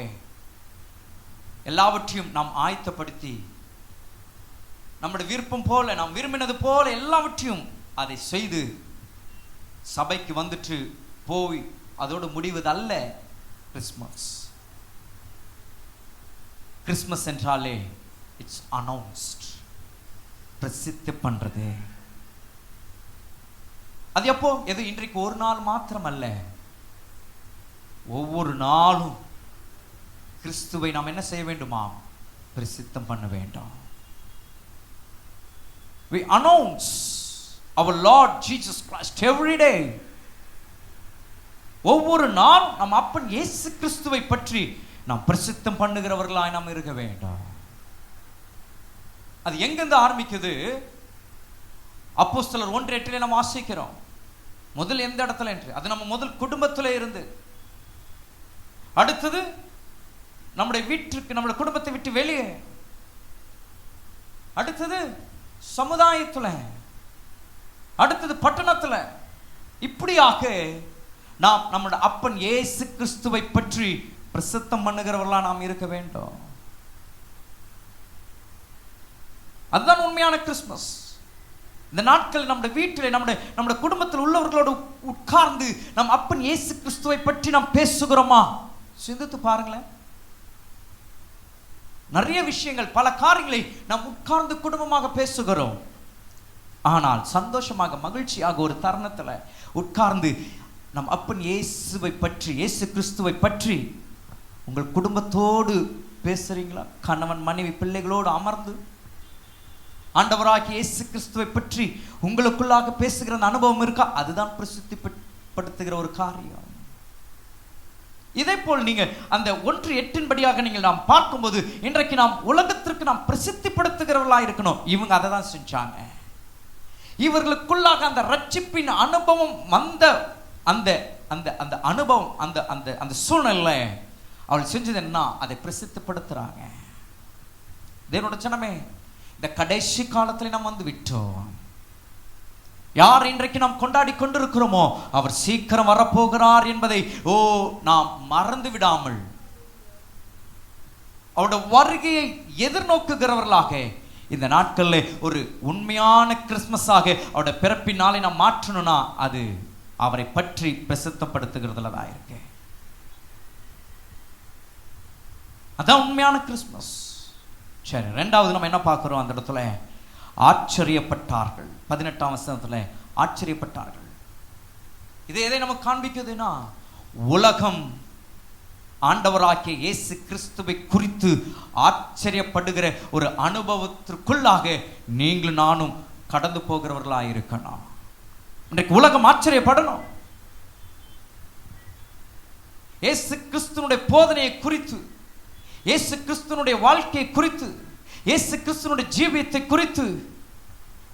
எல்லாவற்றையும் நாம் ஆயத்தப்படுத்தி நம்முடைய விருப்பம் போல நாம் விரும்பினது போல எல்லாவற்றையும் அதை செய்து சபைக்கு வந்துட்டு போய் அதோடு முடிவது அல்ல கிறிஸ்மஸ். கிறிஸ்மஸ் என்றாலே இட்ஸ் அனௌன்ஸ்ட், பிரசித்தி பண்றது. அது எப்போ? எது இன்றைக்கு ஒரு நாள் மாத்திரம் அல்ல, ஒவ்வொரு நாளும் கிறிஸ்துவை நாம் என்ன செய்ய வேண்டுமா? பிரசித்தம் பண்ண வேண்டும். We announce our Lord Jesus Christ every day. ஒவ்வொரு நாள் நம் அப்பன் இயேசு கிறிஸ்துவை பற்றி நாம் பிரசித்தம் பண்ணுகிறவர்களாய் நாம் இருக்க வேண்டும். அது எங்கிருந்து ஆரம்பிக்குது? அப்போஸ்தலர் 1:8 நாம் வாசிக்கிறோம். முதல் எந்த இடத்துல என்று? அது நம்ம முதல் குடும்பத்தில் இருந்து, அடுத்தது நம்முடைய வீட்டுக்கு, நம்முடைய குடும்பத்தை விட்டு வெளியே, அடுத்தது சமுதாயத்துல, அடுத்தது பட்டணத்துல. இப்படியாக நாம் நம்முடைய அப்பன் இயேசு கிறிஸ்துவை பற்றி பிரசித்தம் பண்ணுகிறவர்களா நாம் இருக்க வேண்டும். அதுதான் உண்மையான கிறிஸ்மஸ். இந்த நாட்கள் நம்முடைய வீட்டில் நம்முடைய குடும்பத்தில் உள்ளவர்களோடு உட்கார்ந்து நம் அப்பன் இயேசு கிறிஸ்துவை பற்றி நாம் பேசுகிறோமா? சிந்தித்து பாருங்களேன். நிறைய விஷயங்கள், பல காரியங்களை நாம் உட்கார்ந்து குடும்பமாக பேசுகிறோம். ஆனால் சந்தோஷமாக மகிழ்ச்சியாக ஒரு தருணத்துல உட்கார்ந்து நம் அப்பன் இயேசுவை பற்றி, இயேசு கிறிஸ்துவை பற்றி உங்கள் குடும்பத்தோடு பேசுறீங்களா? கணவன் மனைவி பிள்ளைகளோடு அமர்ந்து ஆண்டவராகிய இயேசு கிறிஸ்துவை பற்றி உங்களுக்குள்ளாக பேசுகிற அனுபவம் இருக்கா? அதுதான் பிரசித்திப்படுத்துகிற ஒரு காரியம். இதே போல் நீங்க அந்த 1:8 படியாக நீங்கள் நாம் பார்க்கும்போது, இன்றைக்கு நாம் உலகத்திற்கு நாம் பிரசித்திப்படுத்துகிறவர்களா இருக்கணும். இவங்க அதை தான் செஞ்சாங்க. இவர்களுக்குள்ளாக அந்த ரட்சிப்பின் அனுபவம் வந்த அந்த அந்த அந்த அனுபவம், அந்த அந்த அந்த சூழ்நிலை அவள் செஞ்சது என்ன? அதை பிரசித்தப்படுத்துறாங்க. தேவனோட ஜனமே, இந்த கடைசி காலத்தில் நாம் வந்து விட்டோம். யார் இன்றைக்கு நாம் கொண்டாடி கொண்டிருக்கிறோமோ அவர் சீக்கிரம் வரப்போகிறார் என்பதை நாம் மறந்து விடாமல் அவருடைய வருகையை எதிர்நோக்குகிறவர்களாக இந்த நாட்களில் ஒரு உண்மையான கிறிஸ்துமஸாக அவருடைய பிறப்பின் நாளை நாம் மாற்றணும்னா அது அவரை பற்றி பிரசித்தப்படுத்துகிறதுல தான் இருக்கு. அதான் உண்மையான கிறிஸ்துமஸ். சரி, ரெண்டாவது நம்ம என்ன பார்க்கிறோம் அந்த இடத்துல? ஆச்சரியப்பட்டார்கள். 18ஆம் வசனத்துல ஆச்சரியப்பட்டார்கள். இது எதை நமக்கு காண்பிக்குதுன்னா, உலகம் ஆண்டவராகிய இயேசு கிறிஸ்துவை குறித்து ஆச்சரியப்படுகிற ஒரு அனுபவத்திற்குள்ளாக நீங்களும் நானும் கடந்து போகிறவர்களாக இருக்கணும். இன்றைக்கு உலகம் ஆச்சரியப்படணும். இயேசு கிறிஸ்துனுடைய போதனையை குறித்து, இயேசு கிறிஸ்துனுடைய வாழ்க்கையை குறித்து, இயேசு கிறிஸ்துனுடைய ஜீவியத்தை குறித்து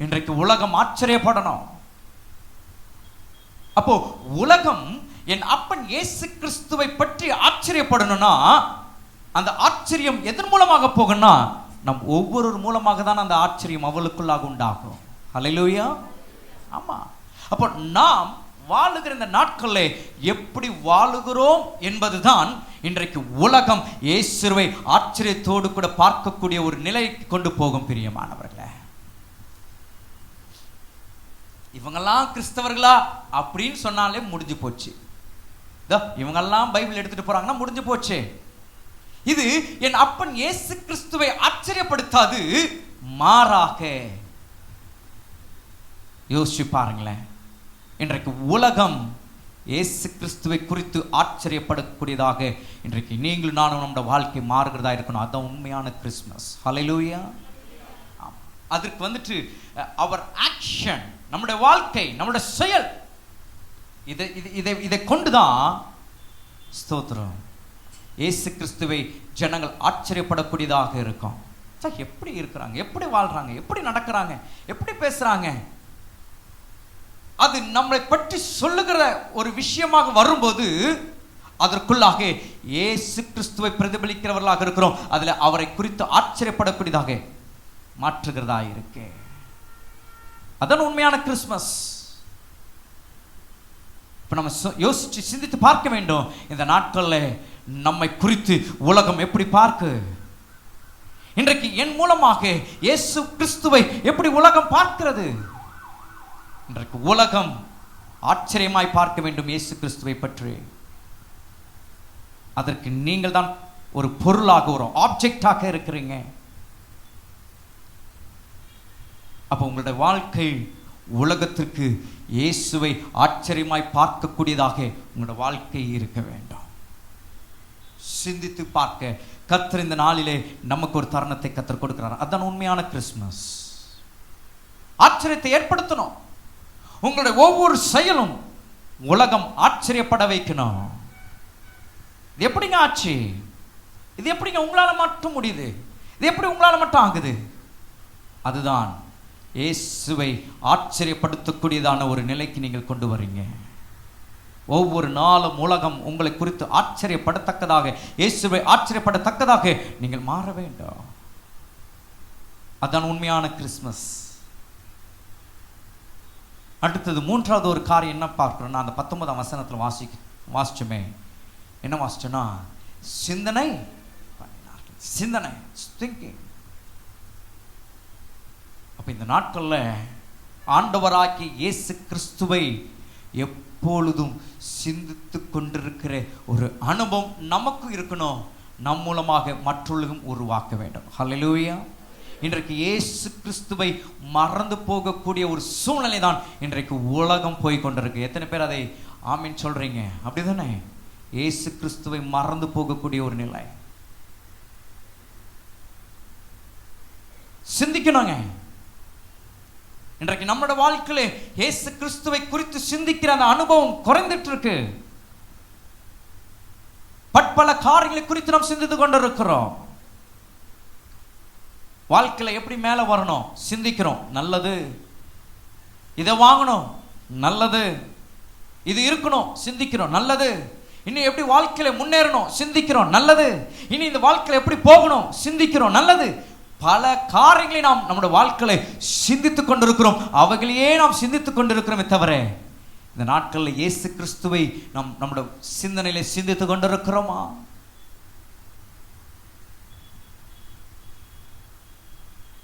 இன்றைக்கு உலகம் ஆச்சரியப்படணும். அப்போ உலகம் என் அப்பன் இயேசு கிறிஸ்துவை பற்றி ஆச்சரியப்படணும்னா அந்த ஆச்சரியம் எதன் மூலமாக போகும்னா நம் ஒவ்வொரு மூலமாக தான் அந்த ஆச்சரியம் அவளுக்குள்ளாக உண்டாகும். ஹல்லேலூயா. ஆமா. அப்போ நாம் வாழுகிற இந்த நாட்களில் எப்படி வாழுகிறோம் என்பதுதான் இன்றைக்கு உலகம் இயேசுவை ஆச்சரியத்தோடு கூட பார்க்கக்கூடிய ஒரு நிலைக்கு கொண்டு போகும். பிரியமானவர்களே, இவங்கெல்லாம் கிறிஸ்தவர்களா அப்படின்னு சொன்னாலே முடிஞ்சு போச்சு. இவங்கெல்லாம் பைபிள் எடுத்துட்டு போறாங்கன்னா முடிஞ்சு போச்சு. இது என் அப்பன் இயேசு கிறிஸ்துவை ஆச்சரியப்படுத்தாது, மாறாக யோசிச்சு பாருங்களேன். இன்றைக்கு உலகம் இயேசு கிறிஸ்துவை குறித்து ஆச்சரியப்படக்கூடியதாக இன்றைக்கு நீங்களும் நானும் நம்முடைய வாழ்க்கை மாறுகிறதா இருக்கணும். அதுதான் உண்மையான கிறிஸ்துமஸ். ஹல்லேலூயா. அதற்கு வந்துட்டு அவர் ஆக்ஷன், நம்முடைய வாழ்க்கை, நம்முடைய செயல், இதை கொண்டுதான் ஸ்தோத்திரம் இயேசு கிறிஸ்துவை ஜனங்கள் ஆச்சரியப்படக்கூடியதாக இருக்கும். எப்படி இருக்கிறாங்க, எப்படி வாழ்றாங்க, எப்படி நடக்கிறாங்க, எப்படி பேசுறாங்க, அது நம்மளை பற்றி சொல்லுகிற ஒரு விஷயமாக வரும்போது அதற்குள்ளாக இயேசு கிறிஸ்துவை பிரதிபலிக்கிறவர்களாக இருக்கிறோம். அதுல அவரை குறித்து ஆச்சரியப்படக்கூடியதாக மாற்றுகிறதா இருக்கு. அதான் உண்மையான கிறிஸ்துமஸ். இப்ப நம்ம யோசிச்சு சிந்தித்து பார்க்க வேண்டும். இந்த நாட்களில் நம்மை குறித்து உலகம் எப்படி பார்க்கு? இன்றைக்கு என் மூலமாக இயேசு கிறிஸ்துவை எப்படி உலகம் பார்க்கிறது? இன்றைக்கு உலகம் ஆச்சரியமாய் பார்க்க வேண்டும் இயேசு கிறிஸ்துவை பற்றி. அதற்கு நீங்கள் தான் ஒரு பொருளாக, ஒரு ஆப்ஜெக்டாக இருக்கிறீங்க. அப்போ உங்களுடைய வாழ்க்கை உலகத்திற்கு இயேசுவை ஆச்சரியமாய் பார்க்கக்கூடியதாக உங்களுடைய வாழ்க்கை இருக்க வேண்டும். சிந்தித்து பார்க்க கர்த்தர் இந்த நாளிலே நமக்கு ஒரு தருணத்தை கர்த்தர் கொடுக்கிறார். அதுதான் உண்மையான கிறிஸ்துமஸ். ஆச்சரியத்தை ஏற்படுத்தணும். உங்களுடைய ஒவ்வொரு செயலும் உலகம் ஆச்சரியப்பட வைக்கணும். இது எப்படிங்க ஆச்சு? இது எப்படிங்க உங்களால மட்டும் முடியுது? இது எப்படி உங்களால மட்டும் ஆகுது? அதுதான் இயேசுவை ஆச்சரியப்படுத்தக்கூடியதான ஒரு நிலைக்கு நீங்கள் கொண்டு வரீங்க. ஒவ்வொரு நாளும் உலகம் உங்களை குறித்து ஆச்சரியப்படத்தக்கதாக, இயேசுவை ஆச்சரியப்படத்தக்கதாக நீங்கள் மாற வேண்டும். அதுதான் உண்மையான கிறிஸ்துமஸ். அடுத்தது மூன்றாவது ஒரு காரியம் என்ன பார்க்கிறோம்னா, அந்த 19ஆம் வசனத்தில் வாசிச்சோமே, என்ன வாசிச்சோன்னா, சிந்தனை பண்ணினார்கள். சிந்தனை, திங்கிங். அப்ப இந்த நாட்களில் ஆண்டவராகிய இயேசு கிறிஸ்துவை எப்பொழுதும் சிந்தித்து கொண்டிருக்கிற ஒரு அனுபவம் நமக்கு இருக்கணும். நம் மூலமாக மற்றவர்களும் உருவாக்க வேண்டும். ஹல்லேலூயா. இன்றைக்கு இயேசு கிறிஸ்துவை மறந்து போகக்கூடிய ஒரு சூழ்நிலை தான் இன்றைக்கு உலகம் போய் கொண்டிருக்கு. எத்தனை பேர் அதை ஆமீன் சொல்றீங்க? அப்படிதானே? இயேசு கிறிஸ்துவை மறந்து போகக்கூடிய ஒரு நிலை. சிந்திக்கணுங்க. இன்றைக்கு நம்மளோட வாழ்க்கையில இயேசு கிறிஸ்துவை குறித்து சிந்திக்கிற அந்த அனுபவம் குறைந்துட்டு இருக்கு. பற்பல காரியங்களை குறித்து நாம் சிந்தித்து கொண்டிருக்கிறோம். வாழ்க்கையில எப்படி மேல வரணும் சிந்திக்கிறோம், நல்லது. இதை வாங்கணும், நல்லது. இது இருக்கணும், சிந்திக்கிறோம், நல்லது. இனி எப்படி வாழ்க்கையில முன்னேறணும் சிந்திக்கிறோம், நல்லது. இனி இந்த வாழ்க்கையில எப்படி போகணும் சிந்திக்கிறோம், நல்லது. பல காரியங்களை நாம் நம்முடைய வாழ்க்கையில சிந்தித்துக் கொண்டிருக்கிறோம். அவைகளையே நாம் சிந்தித்துக் கொண்டிருக்கிறோமே தவிர இந்த நாட்களில் இயேசு கிறிஸ்துவை நம்முடைய சிந்தனையில சிந்தித்துக் கொண்டிருக்கிறோமா?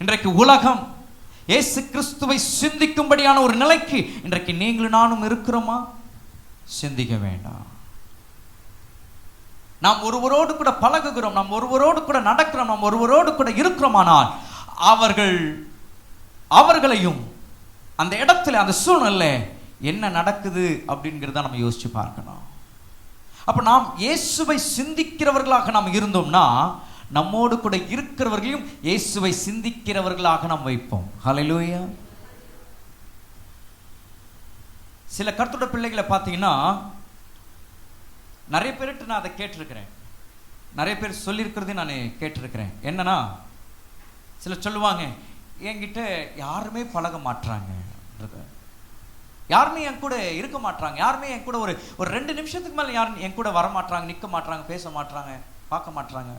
இன்றைக்கு உலகம் இயேசு கிறிஸ்துவை சிந்திக்கும்படியான ஒரு நிலைக்கு இன்றைக்கு நீங்களும் நானும் இருக்கிறோமா? சிந்திக்க வேண்டாம். நாம் ஒருவரோடு கூட பழகுகிறோம், நாம் ஒருவரோடு கூட நடக்கிறோம், நாம் ஒருவரோடு கூட இருக்கிறோமானால் அவர்களையும் அந்த இடத்துல அந்த சூழ்நிலை என்ன நடக்குது அப்படிங்கிறத நம்ம யோசிச்சு பார்க்கணும். அப்ப நாம் இயேசுவை சிந்திக்கிறவர்களாக நாம் இருந்தோம்னா நம்மோடு கூட இருக்கிறவர்களையும் இயேசுவை சிந்திக்கிறவர்களாக நாம் வைப்போம். ஹல்லேலூயா. சில கர்த்தருடைய பிள்ளைகளை பார்த்தீங்கன்னா நிறைய பேர்கிட்ட நான் அதை கேட்டிருக்கிறேன், நிறைய பேர் சொல்லியிருக்கிறதையும் நான் கேட்டிருக்கிறேன். என்னன்னா சிலர் சொல்லுவாங்க, என்கிட்ட யாருமே பழக மாட்டாங்க, யாருமே என் கூட இருக்க மாட்டாங்க, யாருமே என் கூட ஒரு 2 நிமிஷத்துக்கு மேலே யாரும் என் கூட வர மாட்டாங்க, நிற்க மாட்டாங்க, பேச மாட்டாங்க, பார்க்க மாட்டாங்க.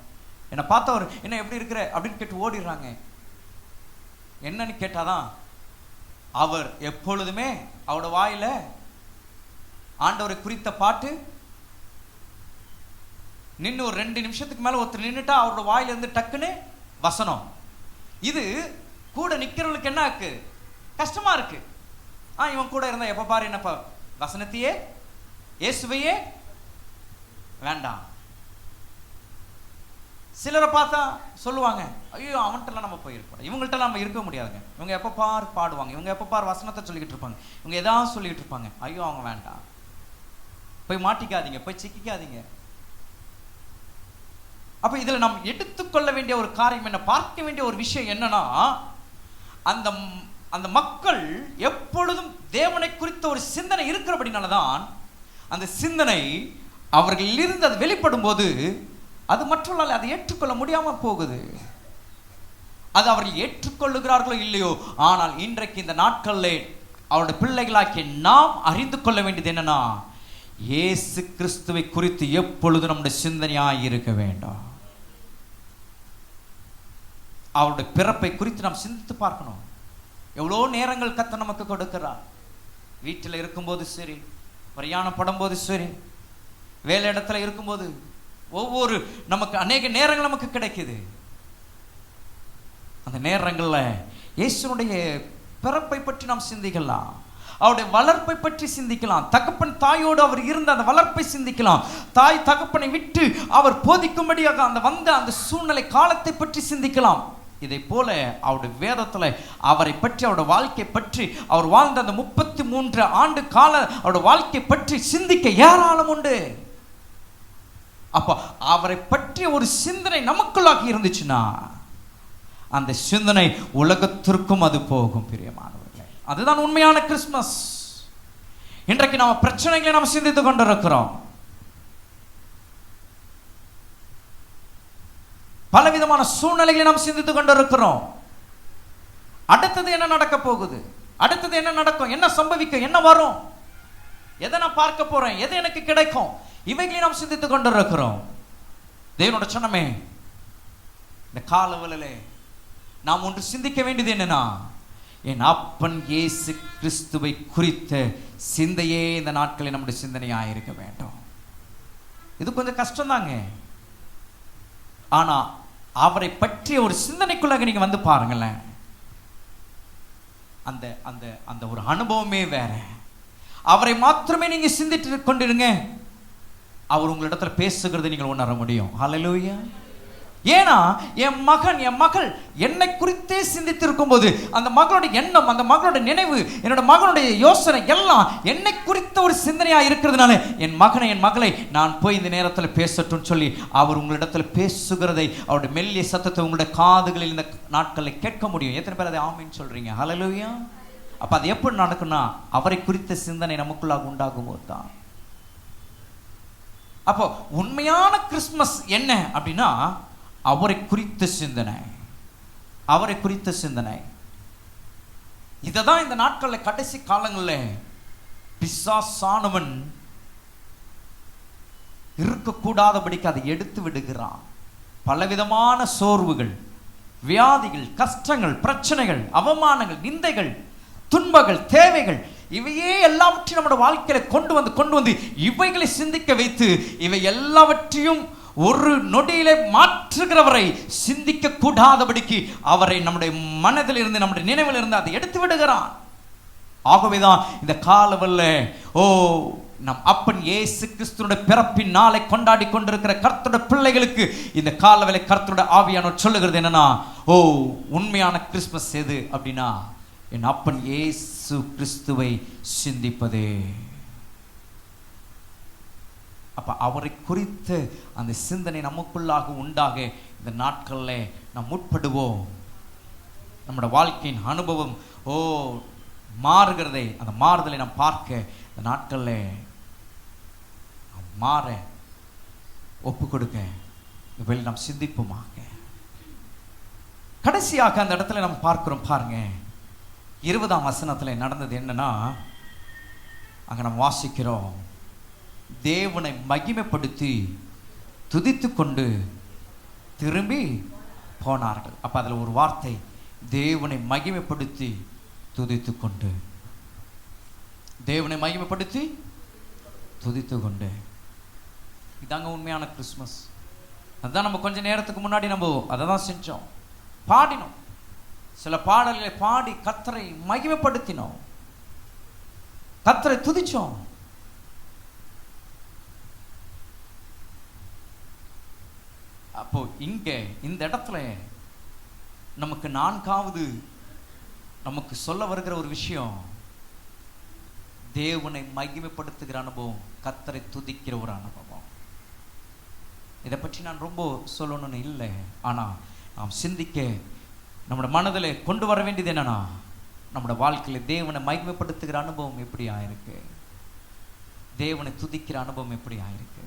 என்னை பார்த்தவர் என்ன எப்படி இருக்கிற அப்படின்னு கேட்டு ஓடிடுறாங்க. என்னன்னு கேட்டாதான் அவர் எப்பொழுதுமே அவரோட வாயில ஆண்டவரை குறித்த பாட்டு நின்று ஒரு 2 நிமிஷத்துக்கு மேல ஒருத்தர் நின்றுட்டா அவரோட வாயில இருந்து டக்குன்னு வசனம். இது கூட நிக்கிறவங்களுக்கு என்ன இருக்கு? கஷ்டமா இருக்கு. இவன் கூட இருந்தா எப்ப பாரு என்னப்பா வசனத்தையே இயேசுவையே வேண்டாம். சிலரை பார்த்தா சொல்லுவாங்க, ஐயோ அவன்கிட்டலாம் நம்ம போயிருக்கோம், இவங்கள்ட்ட நம்ம இருக்க முடியாதுங்க, இவங்க எப்போ பார் பாடுவாங்க, இவங்க எப்போ பார் வசனத்தை சொல்லிக்கிட்டு இருப்பாங்க, இவங்க எதாவது சொல்லிக்கிட்டு இருப்பாங்க, ஐயோ அவங்க வேண்டாம், போய் மாட்டிக்காதீங்க, போய் சிக்கிக்காதீங்க. அப்ப இதுல நாம் எடுத்துக்கொள்ள வேண்டிய ஒரு காரியம் என்ன, பார்க்க வேண்டிய ஒரு விஷயம் என்னன்னா, அந்த மக்கள் எப்பொழுதும் தேவனை குறித்த ஒரு சிந்தனை இருக்கிறபடினாலதான் அந்த சிந்தனை அவர்கள் இருந்து அது வெளிப்படும் போது அது மற்றவர்களால் அதை ஏற்றுக்கொள்ள முடியாம போகுது. அது அவர்கள் ஏற்றுக்கொள்ளுகிறார்களோ இல்லையோ, ஆனால் இன்றைக்கு இந்த நாட்களில் அவருடைய பிள்ளைகளாக்கி நாம் அறிந்து கொள்ள வேண்டியது என்னன்னா, இயேசு கிறிஸ்துவை குறித்து எப்பொழுது நம்முடைய சிந்தனையாய் இருக்க வேண்டும். அவருடைய பிறப்பை குறித்து நாம் சிந்தித்து பார்க்கணும். எவ்வளோ நேரங்கள் கர்த்தர் நமக்கு கொடுக்கிறார். வீட்டில் இருக்கும்போது சரி, பிரயாணப்படும் போது சரி, வேலை இடத்துல இருக்கும்போது, ஒவ்வொரு நமக்கு அநேக நேரங்கள் நமக்கு கிடைக்குது. அந்த நேரங்களில் இயேசுனுடைய பிறப்பை பற்றி நாம் சிந்திக்கலாம், அவருடைய வளர்ப்பை பற்றி சிந்திக்கலாம், தகப்பன் தாயோடு அவர் இருந்த அந்த வளர்ப்பை சிந்திக்கலாம், தாய் தகப்பனை விட்டு அவர் போதிக்கும்படியாக அந்த சூழ்நிலை காலத்தை பற்றி சிந்திக்கலாம். இதை போல அவருடைய வேதத்துல அவரை பற்றி, அவருடைய வாழ்க்கை பற்றி, அவர் வாழ்ந்த அந்த 33 ஆண்டு கால அவருடைய வாழ்க்கை பற்றி சிந்திக்க ஏராளம் உண்டு. அப்ப அவரை பற்றி ஒரு சிந்தனை நமக்குள்ளாக இருந்துச்சுன்னா அந்த சிந்தனை உலகத்திற்கும் அது போகும். பிரியமானவர்களே, அதுதான் உண்மையான கிறிஸ்துமஸ். இன்றைக்கு நம்ம பிரச்சனைகளை நாம் சிந்தித்துக் கொண்டிருக்கிறோம், பலவிதமான சூழ்நிலைகளை நாம் சிந்தித்துக் கொண்டிருக்கிறோம். அடுத்தது என்ன நடக்க போகுது, அடுத்தது என்ன நடக்கும், என்ன சம்பவிக்கும், என்ன வரும், எதை நான் பார்க்க போறேன், எது எனக்கு கிடைக்கும், இவைகளை நாம் சிந்தித்துக் கொண்டிருக்கிறோம். தேவனோட சொன்னமே, இந்த காலவெளியிலே நாம் ஒன்று சிந்திக்க வேண்டியது என்னன்னா, என் அப்பன் இயேசு கிறிஸ்துவை குறித்த சிந்தையே இந்த நாட்களில் நம்முடைய சிந்தனையாக இருக்க வேண்டும். இது கொஞ்சம் கஷ்டம்தாங்க, ஆனா அவரை பற்றிய ஒரு சிந்தனைக்குள்ளாக நீங்க வந்து பாருங்களேன், அந்த அந்த அந்த ஒரு அனுபவமே வேற. அவரை மாத்திரமே நீங்க சிந்தித்து கொண்டிருங்க, அவர் உங்களிடத்துல பேசுகிறதை நீங்கள் உணர முடியும். ஹல்லேலூயா. ஏன்னா என் மகன் என் மகள் என்னை குறித்தே சிந்தித்திருக்கும் போது அந்த மகளுடைய எண்ணம், அந்த மகளுடைய நினைவு, என்னோட மகனுடைய யோசனை எல்லாம் என்னை குறித்த ஒரு சிந்தனையா இருக்கிறதுனால என் மகனை என் மகளை நான் போய் இந்த நேரத்தில் பேசட்டும் சொல்லி அவர் உங்களிடத்தில் பேசுகிறதை, அவருடைய மெல்லிய சத்தத்தை உங்களுடைய காதுகளில் இந்த நாட்களில் கேட்க முடியும். எத்தனை பேர் அதை ஆமீன் சொல்றீங்க? ஹல்லேலூயா. அப்ப அது எப்படி நடக்கும்னா அவரை குறித்த சிந்தனை நமக்குள்ளாக உண்டாகும் போது தான். அப்போ உண்மையான கிறிஸ்துமஸ் என்ன அப்படின்னா அவரை குறித்த சிந்தனை, அவரை குறித்த சிந்தனை. இததான் இந்த நாட்களில் கடைசி காலங்களில் பிசாசானவன் இருக்கக்கூடாதபடிக்கு அதை எடுத்து விடுகிறான். பலவிதமான சோர்வுகள், வியாதிகள், கஷ்டங்கள், பிரச்சனைகள், அவமானங்கள், நிந்தைகள், துன்பங்கள், தேவைகள், இவையே எல்லாவற்றையும் நம்முடைய வாழ்க்கையில கொண்டு வந்து இவைகளை சிந்திக்க வைத்து இவை எல்லாவற்றையும் ஒரு நொடியிலே மாற்றுகிறவரை சிந்திக்க கூடாதபடிக்கு அவரை நம்முடைய மனதில் இருந்து, நம்முடைய நினைவில் இருந்து அதை எடுத்து விடுகிறான். ஆகவேதான் இந்த காலவல்ல நம் அப்பன் இயேசு கிறிஸ்துவினுடைய பிறப்பின் நாளை கொண்டாடி கொண்டிருக்கிற கர்த்தருடைய பிள்ளைகளுக்கு இந்த காலவேளை கர்த்தருடைய ஆவியானவர் சொல்லுகிறது என்னன்னா, உண்மையான கிறிஸ்துமஸ் எது அப்படின்னா என் அப்பன் இயேசு கிறிஸ்துவை சிந்திப்பதே. அப்ப அவரை குறித்த அந்த சிந்தனை நமக்குள்ளாக உண்டாக இந்த நாட்களில் நாம் முற்படுவோம். நம்முடைய வாழ்க்கையின் அனுபவம் மாறுகிறதை, அந்த மாறுதலை நாம் பார்க்க இந்த நாட்களில் மாற ஒப்பு கொடுக்க வெளி நாம் சிந்திப்போமாக. கடைசியாக அந்த இடத்துல நம்ம பார்க்கிறோம் பாருங்க, 20ஆம் வசனத்தில் நடந்தது என்னன்னா, அங்க நம்ம வாசிக்கிறோம், தேவனை மகிமைப்படுத்தி துதித்து கொண்டு திரும்பி போனார்கள். அப்ப அதுல ஒரு வார்த்தை, தேவனை மகிமைப்படுத்தி துதித்து கொண்டு, தேவனை மகிமைப்படுத்தி துதித்து கொண்டு. இதாங்க உண்மையான கிறிஸ்துமஸ். அதுதான் நம்ம கொஞ்ச நேரத்துக்கு முன்னாடி நம்ம அதை தான் செஞ்சோம், பாடினோம். சில பாடல்களை பாடி கர்த்தரை மகிமைப்படுத்தினோம், கர்த்தரை துதிச்சோம். அப்போ இங்க இந்த இடத்துல நமக்கு 4வது நமக்கு சொல்ல வருகிற ஒரு விஷயம், தேவனை மகிமைப்படுத்துகிற அனுபவம், கர்த்தரை துதிக்கிற ஒரு அனுபவம். இதை பற்றி நான் ரொம்ப சொல்லணும்னு இல்லை, ஆனா நாம் சிந்திக்க நம்முடைய மனதில் கொண்டு வர வேண்டியது என்னன்னா, நம்முடைய வாழ்க்கையில தேவனை மகிமைப்படுத்துகிற அனுபவம் எப்படி ஆயிருக்கு, தேவனை துதிக்கிற அனுபவம் எப்படி ஆயிருக்கு.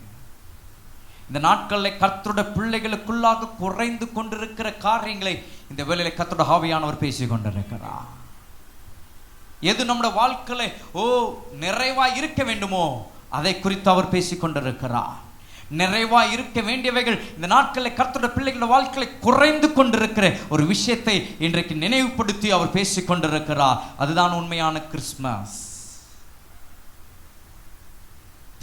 இந்த நாட்களில் கர்த்தருடைய பிள்ளைகளுக்குள்ளாக குறைந்து கொண்டிருக்கிற காரியங்களை இந்த வேளையில கர்த்தருடைய ஆவியானவர் பேசிக் கொண்டிருக்கிறார். எது நம்முடைய வாழ்க்கையில நிறைவா இருக்க வேண்டுமோ அதை குறித்து அவர் பேசிக் கொண்டிருக்கிறார். நிறைவா இருக்க வேண்டியவைகள் இந்த நாட்களில் கர்த்தருடைய பிள்ளைகளுடைய வாழ்க்கையில குறைந்து கொண்டிருக்கிற ஒரு விஷயத்தை இன்றைக்கு நினைவுபடுத்தி அவர் பேசிக் கொண்டிருக்கிறார். அதுதான் உண்மையான கிறிஸ்துமஸ்.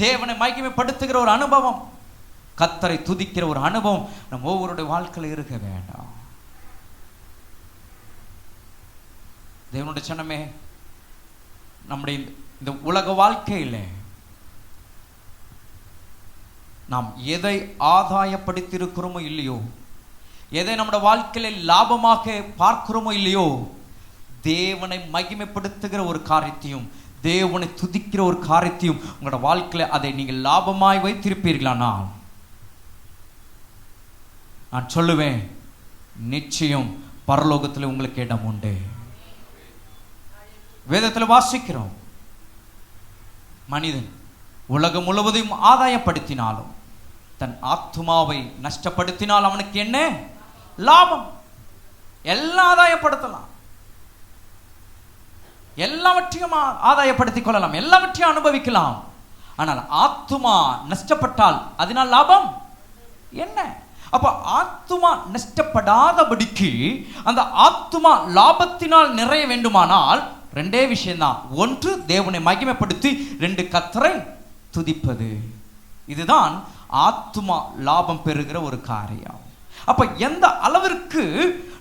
தேவனை மகிமைப்படுத்துகிற ஒரு அனுபவம், கர்த்தரை துதிக்கிற ஒரு அனுபவம் நம் ஒவ்வொருடைய வாழ்க்கையில இருக்க வேண்டாம். தேவனுடைய சனமே, நம்முடைய இந்த உலக வாழ்க்கையில நாம் எதை ஆதாயப்படுத்தியிருக்கிறோமோ இல்லையோ, எதை நம்முடைய வாழ்க்கையில லாபமாக பார்க்கிறோமோ இல்லையோ, தேவனை மகிமைப்படுத்துகிற ஒரு காரியத்தையும் தேவனை துதிக்கிற ஒரு காரியத்தையும் உங்களோட வாழ்க்கையில அதை நீங்கள் லாபமாய் வைத்திருப்பீர்களானால் நான் சொல்லுவேன், நிச்சயம் பரலோகத்தில் உங்களுக்கு இடம் உண்டு. வேதத்தில் வாசிக்கிறோம், மனிதன் உலகம் முழுவதையும் ஆதாயப்படுத்தினாலும் தன் ஆத்துமாவை நஷ்டப்படுத்தினால் அவனுக்கு என்ன லாபம்? எல்லாம் ஆதாயப்படுத்தலாம், எல்லாவற்றையும் ஆதாயப்படுத்திக் கொள்ளலாம், எல்லாவற்றையும் அனுபவிக்கலாம். ஆனால் ஆத்துமா நஷ்டப்பட்டால் அதனால் லாபம் என்ன? அப்ப ஆத்துமா நஷ்டப்படாதபடிக்கு அந்த ஆத்துமா லாபத்தினால் நிறைய வேண்டுமானால் 2 விஷயம்தான். 1 தேவனை மகிமைப்படுத்தி, 2 கர்த்தரை துதிப்பது. இதுதான் ஆத்துமா லாபம் பெறுகிற ஒரு காரியம். அப்ப எந்த அளவிற்கு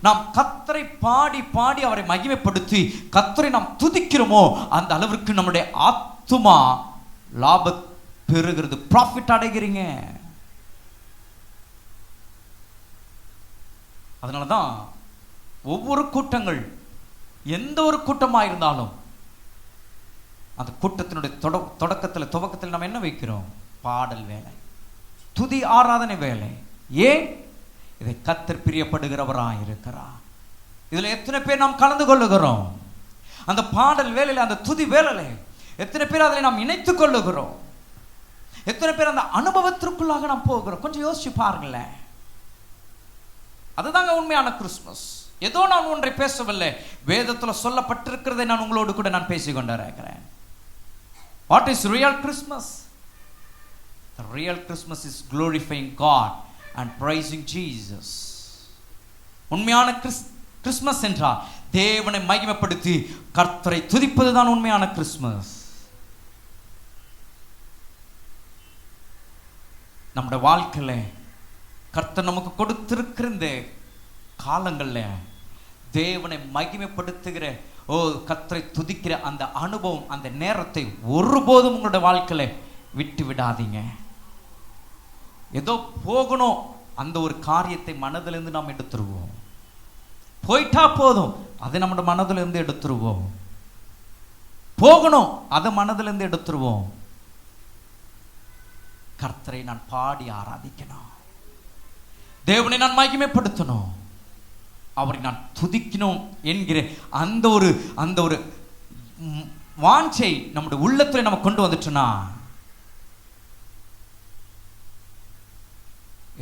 நாம் கர்த்தரை பாடி பாடி அவரை மகிமைப்படுத்தி கர்த்தரை நாம் துதிக்கிறோமோ அந்த அளவிற்கு நம்முடைய ஆத்துமா லாபம் பெறுகிறது, ப்ராஃபிட் அடைகிறீங்க. அதனால தான் ஒவ்வொரு கூட்டங்கள், எந்த ஒரு கூட்டமாக இருந்தாலும் அந்த கூட்டத்தினுடைய துவக்கத்தில் நம்ம என்ன வைக்கிறோம்? பாடல் வேலை, துதி ஆராதனை வேலை. ஏன்? இதை கர்த்தர் பிரியப்படுகிறவராய் இருக்கிறார். இதுல எத்தனை பேர் நாம் கலந்து கொள்ளுகிறோம்? அந்த பாடல் வேலையில, அந்த துதி வேலையில எத்தனை பேர் அதில் நாம் இணைத்துக் கொள்ளுகிறோம்? எத்தனை பேர் அந்த அனுபவத்திற்குள்ளாக நாம் போகிறோம்? கொஞ்சம் யோசிச்சு பாருங்களேன். அதுதாங்க உண்மையான கிறிஸ்துமஸ். ஏதோ நான் ஒன்றை பேசவில்லை, வேதத்தில் சொல்லப்பட்டிருக்கிறதை நான் உங்களோடு கூட நான் பேசிக் கொண்டிருக்கிறேன். What is real Christmas? The real Christmas is glorifying God and praising Jesus. உண்மையான கிறிஸ்மஸ் என்றால் தேவனை மகிமைப்படுத்தி கர்த்தரை துதிப்பதுதான் உண்மையான கிறிஸ்மஸ். நம்முடைய வாழ்க்கையில கர்த்தர் நமக்கு கொடுத்திருக்கிற இந்த காலங்கள்ல தேவனை மகிமைப்படுத்துகிற, கர்த்தரை துதிக்கிற அந்த அனுபவம், அந்த நேரத்தை ஒருபோதும் உங்களுடைய வாழ்க்கையில விட்டு விடாதீங்க. ஏதோ போகணும் அந்த ஒரு காரியத்தை மனதிலிருந்து நாம் எடுத்துருவோம். போயிட்டா போதும், அதை நம்முடைய மனதிலிருந்து எடுத்துருவோம். போகணும், அதை மனதிலிருந்து எடுத்துருவோம். கர்த்தரை நான் பாடி ஆராதிக்கணும், தேவனை நான் மகிமைப்படுத்தணும், அவரை நான் துதிக்கணும் என்கிற அந்த ஒரு வாஞ்சை நம்முடைய உள்ளத்துல நம்ம கொண்டு வந்துட்டோம்னா,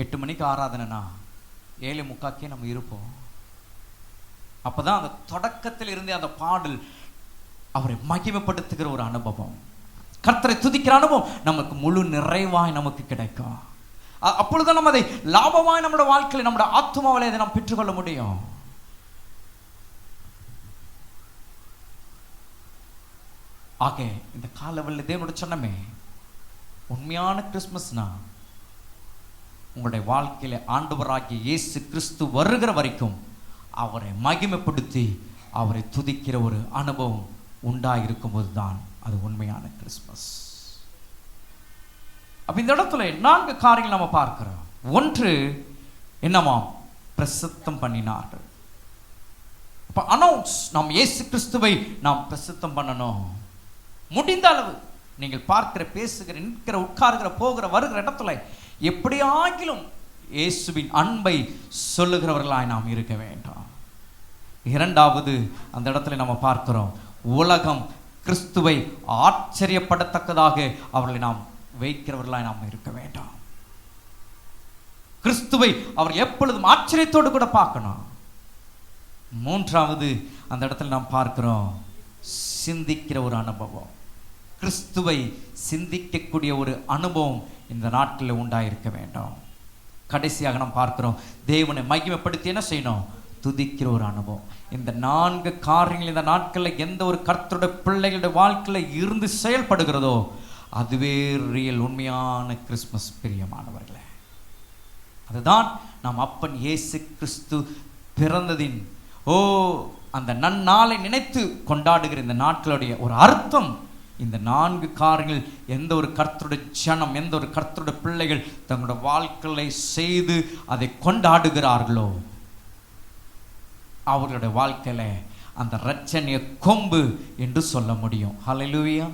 8 மணிக்கு ஆராதனைனா 7:45 நம்ம இருப்போம். அப்பதான் அந்த தொடக்கத்தில் இருந்தே அந்த பாடல் அவரை மகிமைப்படுத்துகிற ஒரு அனுபவம், கர்த்தரை துதிக்கிற அனுபவம் நமக்கு முழு நிறைவாய் நமக்கு கிடைக்கும். அப்பொழுதுதான் நம்ம அதை லாபமாய் நம்முடைய வாழ்க்கையில், நம்முடைய ஆத்மாவிலே அதை நாம் பெற்றுக்கொள்ள முடியும். ஆக இந்த காலவெளியில் தேவனுடைய சொன்னமே, உண்மையான கிறிஸ்மஸ்னா உங்களுடைய வாழ்க்கையில ஆண்டவராகிய இயேசு கிறிஸ்து வருகிற வரைக்கும் அவரை மகிமைப்படுத்தி அவரை துதிக்கிற ஒரு அனுபவம் உண்டாயிருக்கும் போது தான் அது உண்மையான கிறிஸ்மஸ். அப்ப இந்த இடத்துல 4 காரியங்கள் நம்ம பார்க்கிறோம். ஒன்று என்னமாம்? பிரசித்தம் பண்ணினார்கள். அப்ப அனௌன்ஸ், நாம் இயேசு கிறிஸ்துவை நாம் பிரசித்தம் பண்ணணும். முடிந்த அளவு நீங்கள் பார்க்கிற, பேசுகிற, நிற்கிற, உட்கார்கிற, போகிற, வருகிற இடத்துல எப்படியாகிலும் இயேசுவின் அன்பை சொல்லுகிறவர்களாய் நாம் இருக்க வேண்டாம். இரண்டாவது, அந்த இடத்துல நம்ம பார்க்கிறோம், உலகம் கிறிஸ்துவை ஆச்சரியப்படத்தக்கதாக அவர்களை நாம் வைக்கிறவர்களாய் நாம் இருக்க வேண்டாம். கிறிஸ்துவை அவர் எப்பொழுதும் ஆச்சரியத்தோடு கூட பார்க்கணும். மூன்றாவது, அந்த இடத்துல நாம் பார்க்கிறோம், சிந்திக்கிற ஒரு அனுபவம், கிறிஸ்துவை சிந்திக்கக்கூடிய ஒரு அனுபவம் இந்த நாட்களில் உண்டாயிருக்க வேண்டும். கடைசியாக நாம் பார்க்கிறோம், தேவனை மகிமைப்படுத்தி என்ன செய்யணும்? துதிக்கிற ஒரு அனுபவம். இந்த 4 காரியங்கள் இந்த நாட்களில் எந்த ஒரு கர்த்தருடைய பிள்ளைகளுடைய வாழ்க்கையில் இருந்து செயல்படுகிறதோ அதுவே ரியல் உண்மையான கிறிஸ்மஸ். பிரியமானவர்களே, அதுதான் நாம் அப்பன் இயேசு கிறிஸ்து பிறந்ததின் அந்த நன்னாளை நினைத்து கொண்டாடுகிற இந்த நாட்களுடைய ஒரு அர்த்தம். இந்த 4 காரியங்கள் எந்த ஒரு கர்த்தருடைய ஜனம், எந்த ஒரு கர்த்தருடைய பிள்ளைகள் தங்களுடைய வாழ்க்கையை செய்து அதை கொண்டாடுகிறார்களோ அவர்களுடைய வாழ்க்கையில அந்த இரட்சணிய கொம்பு என்று சொல்ல முடியும். ஹல்லேலூயா.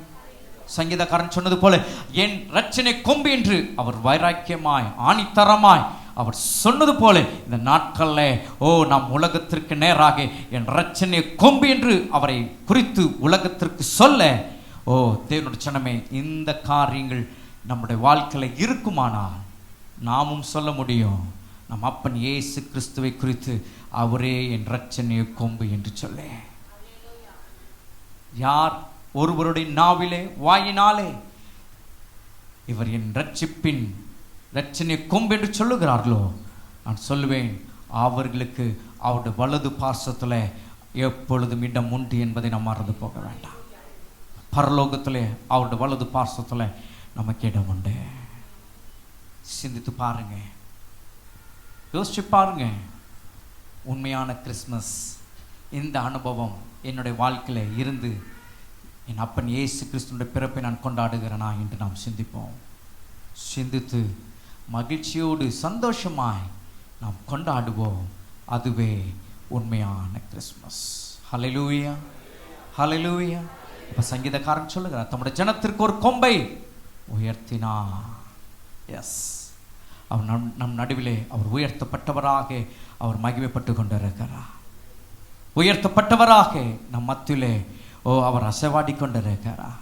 சங்கீதக்காரன் சொன்னது போல, என் இரட்சணிய கொம்பு என்று அவர் வைராக்கியமாய் ஆணித்தரமாய் அவர் சொன்னது போல இந்த நாட்களில் நாம் உலகத்திற்கு நேராக என் இரட்சணிய கொம்பு என்று அவரை குறித்து உலகத்திற்கு சொல்ல, தேவனுடைய ஜனமே, இந்த காரியங்கள் நம்முடைய வாழ்க்கையில் இருக்குமானால் நாமும் சொல்ல முடியும், நம் அப்பன் இயேசு கிறிஸ்துவை குறித்து அவரே என் இரட்சணிய கொம்பு என்று சொல்ல. யார் ஒருவருடைய நாவிலே, வாயினாலே இவர் என் ரட்சிப்பின் இரட்சணிய கொம்பு என்று சொல்லுகிறார்களோ, நான் சொல்லுவேன், அவர்களுக்கு அவருடைய வலது பார்சத்தில் எப்பொழுதும் இடம் உண்டு என்பதை நாம் மறந்து போக வேண்டாம். பரலோகத்திலே அவருடைய வலது பார்சத்தில் நமக்கு இடம் உண்டு. சிந்தித்து பாருங்க, யோசிச்சு பாருங்க. உண்மையான கிறிஸ்மஸ் இந்த அனுபவம் என்னுடைய வாழ்க்கையில் இருந்து என் அப்பன் இயேசு கிறிஸ்துவினுடைய பிறப்பை நான் கொண்டாடுகிறேனா என்று நாம் சிந்திப்போம். சிந்தித்து மகிழ்ச்சியோடு சந்தோஷமாய் நாம் கொண்டாடுவோம். அதுவே உண்மையான கிறிஸ்மஸ். ஹல்லேலூயா, ஹல்லேலூயா. இப்ப சங்கீதக்காரன் சொல்லுகிறார், தம்முடைய ஜனத்திற்கு ஒரு கொம்பை உயர்த்தினார். எஸ், அவர் நம் நடுவிலே அவர் உயர்த்தப்பட்டவராக அவர் மகிமைப்பட்டு கொண்டிருக்கிறார். உயர்த்தப்பட்டவராக நம் மத்தியிலே அவர் அசைவாடி கொண்டிருக்கிறார்.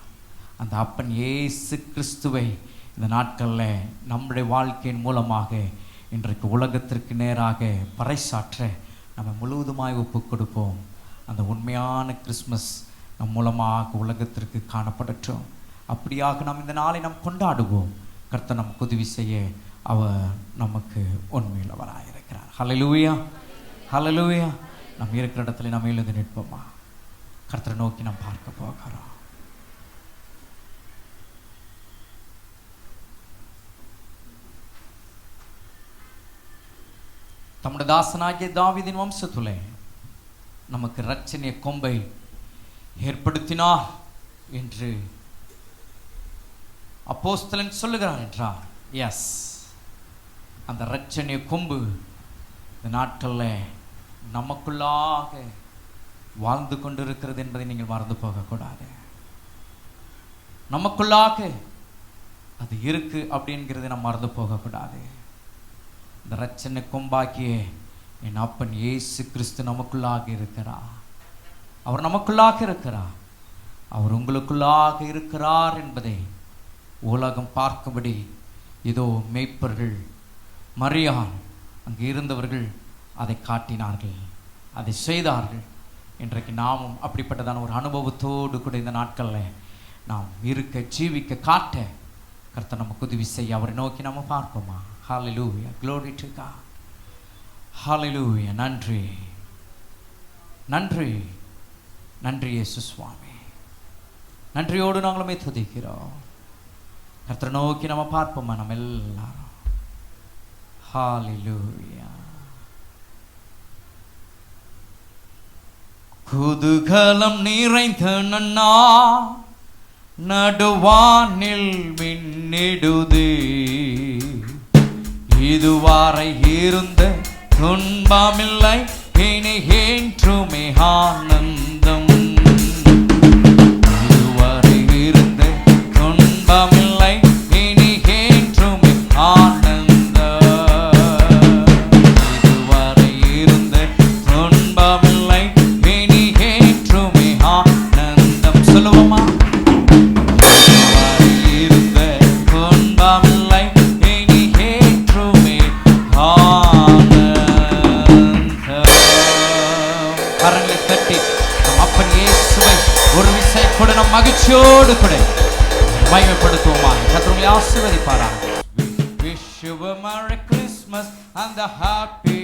அந்த அப்பன் இயேசு கிறிஸ்துவை இந்த நாட்களில் நம்முடைய வாழ்க்கையின் மூலமாக இன்றைக்கு உலகத்திற்கு நேராக பறைசாற்ற நம்ம முழுவதுமாய் ஒப்பு கொடுப்போம். அந்த உண்மையான கிறிஸ்மஸ் நம் மூலமாக உலகத்திற்கு காணப்படட்டும். அப்படியாக நாம் இந்த நாளை நாம் கொண்டாடுவோம். கர்த்தர் நமக்கு உதவி செய்ய அவர் நமக்கு உண்மையுள்ளவராக இருக்கிறார். ஹல்லேலூயா, ஹல்லேலூயா. நம்ம இருக்கிற இடத்துல நம்ம எழுந்து நிற்போமா? கர்த்தரை நோக்கி நாம் பார்க்க போகிறோம். தம்முடைய தாசனாகிய தாவீதின் வம்சத்திலே நமக்கு இரட்சணிய கொம்பை ஏற்படுத்தினார் என்று அப்போஸ்தலன் சொல்லுகிறார் என்றார். எஸ், அந்த இரட்சணிய கொம்பு இந்த நாட்களில் நமக்குள்ளாக வாழ்ந்து கொண்டிருக்கிறது என்பதை நீங்கள் மறந்து போகக்கூடாது. நமக்குள்ளாக அது இருக்கு அப்படிங்கிறது நம்ம மறந்து போகக்கூடாது. இந்த இரட்சணிய கொம்பாக்கிய என் அப்பன் இயேசு கிறிஸ்து நமக்குள்ளாக இருக்கிறார். அவர் நமக்குள்ளாக இருக்கிறார். அவர் உங்களுக்குள்ளாக இருக்கிறார் என்பதை உலகம் பார்க்கும்படி இதோ மேய்ப்பர்கள் மரியாள் அங்கு இருந்தவர்கள் அதை காட்டினார்கள், அதை செய்தார்கள். இன்றைக்கு நாமும் அப்படிப்பட்டதான ஒரு அனுபவத்தோடு கூட இந்த நாட்களில் நாம் இருக்க, ஜீவிக்க, காட்ட கர்த்தர் நமக்கு உதவி செய்ய அவரை நோக்கி நம்ம பார்ப்போமா? Hallelujah, glory to God. Hallelujah. நன்றி, நன்றி, நன்றி இயேசு சுவாமி. நன்றியோடு நாங்களுமே துதிக்கிறோம். கர்த்தரை நோக்கி நம்ம பார்ப்போமா? நம்ம எல்லாரும் Hallelujah. குதூகலம் நிறைந்த நன்னா நடுவானில் மின்னிடுதே, இதுவரை இருந்த துன்பமில்லை, இனி என்றுமே ஆனந்தம். இதுவரை இருந்த துன்பமில்லை, இனி என்றுமே ஆனந்தம். இதுவரை இருந்த துன்பமில்லை, இனி என்றுமே ஆனந்தம். சொல்லுவோமா? இதுவரை இருந்த துன்பமில்லை, கரங்களை தட்டி நம் அப்பன் இயேசுவை ஒரு விசை கூட நம் மகிழ்ச்சியோடு கூட மகிமைப்படுத்துவோமா? கர்த்தர் ஆசீர்வதிப்பாராக. Wish you a Merry Christmas and a Happy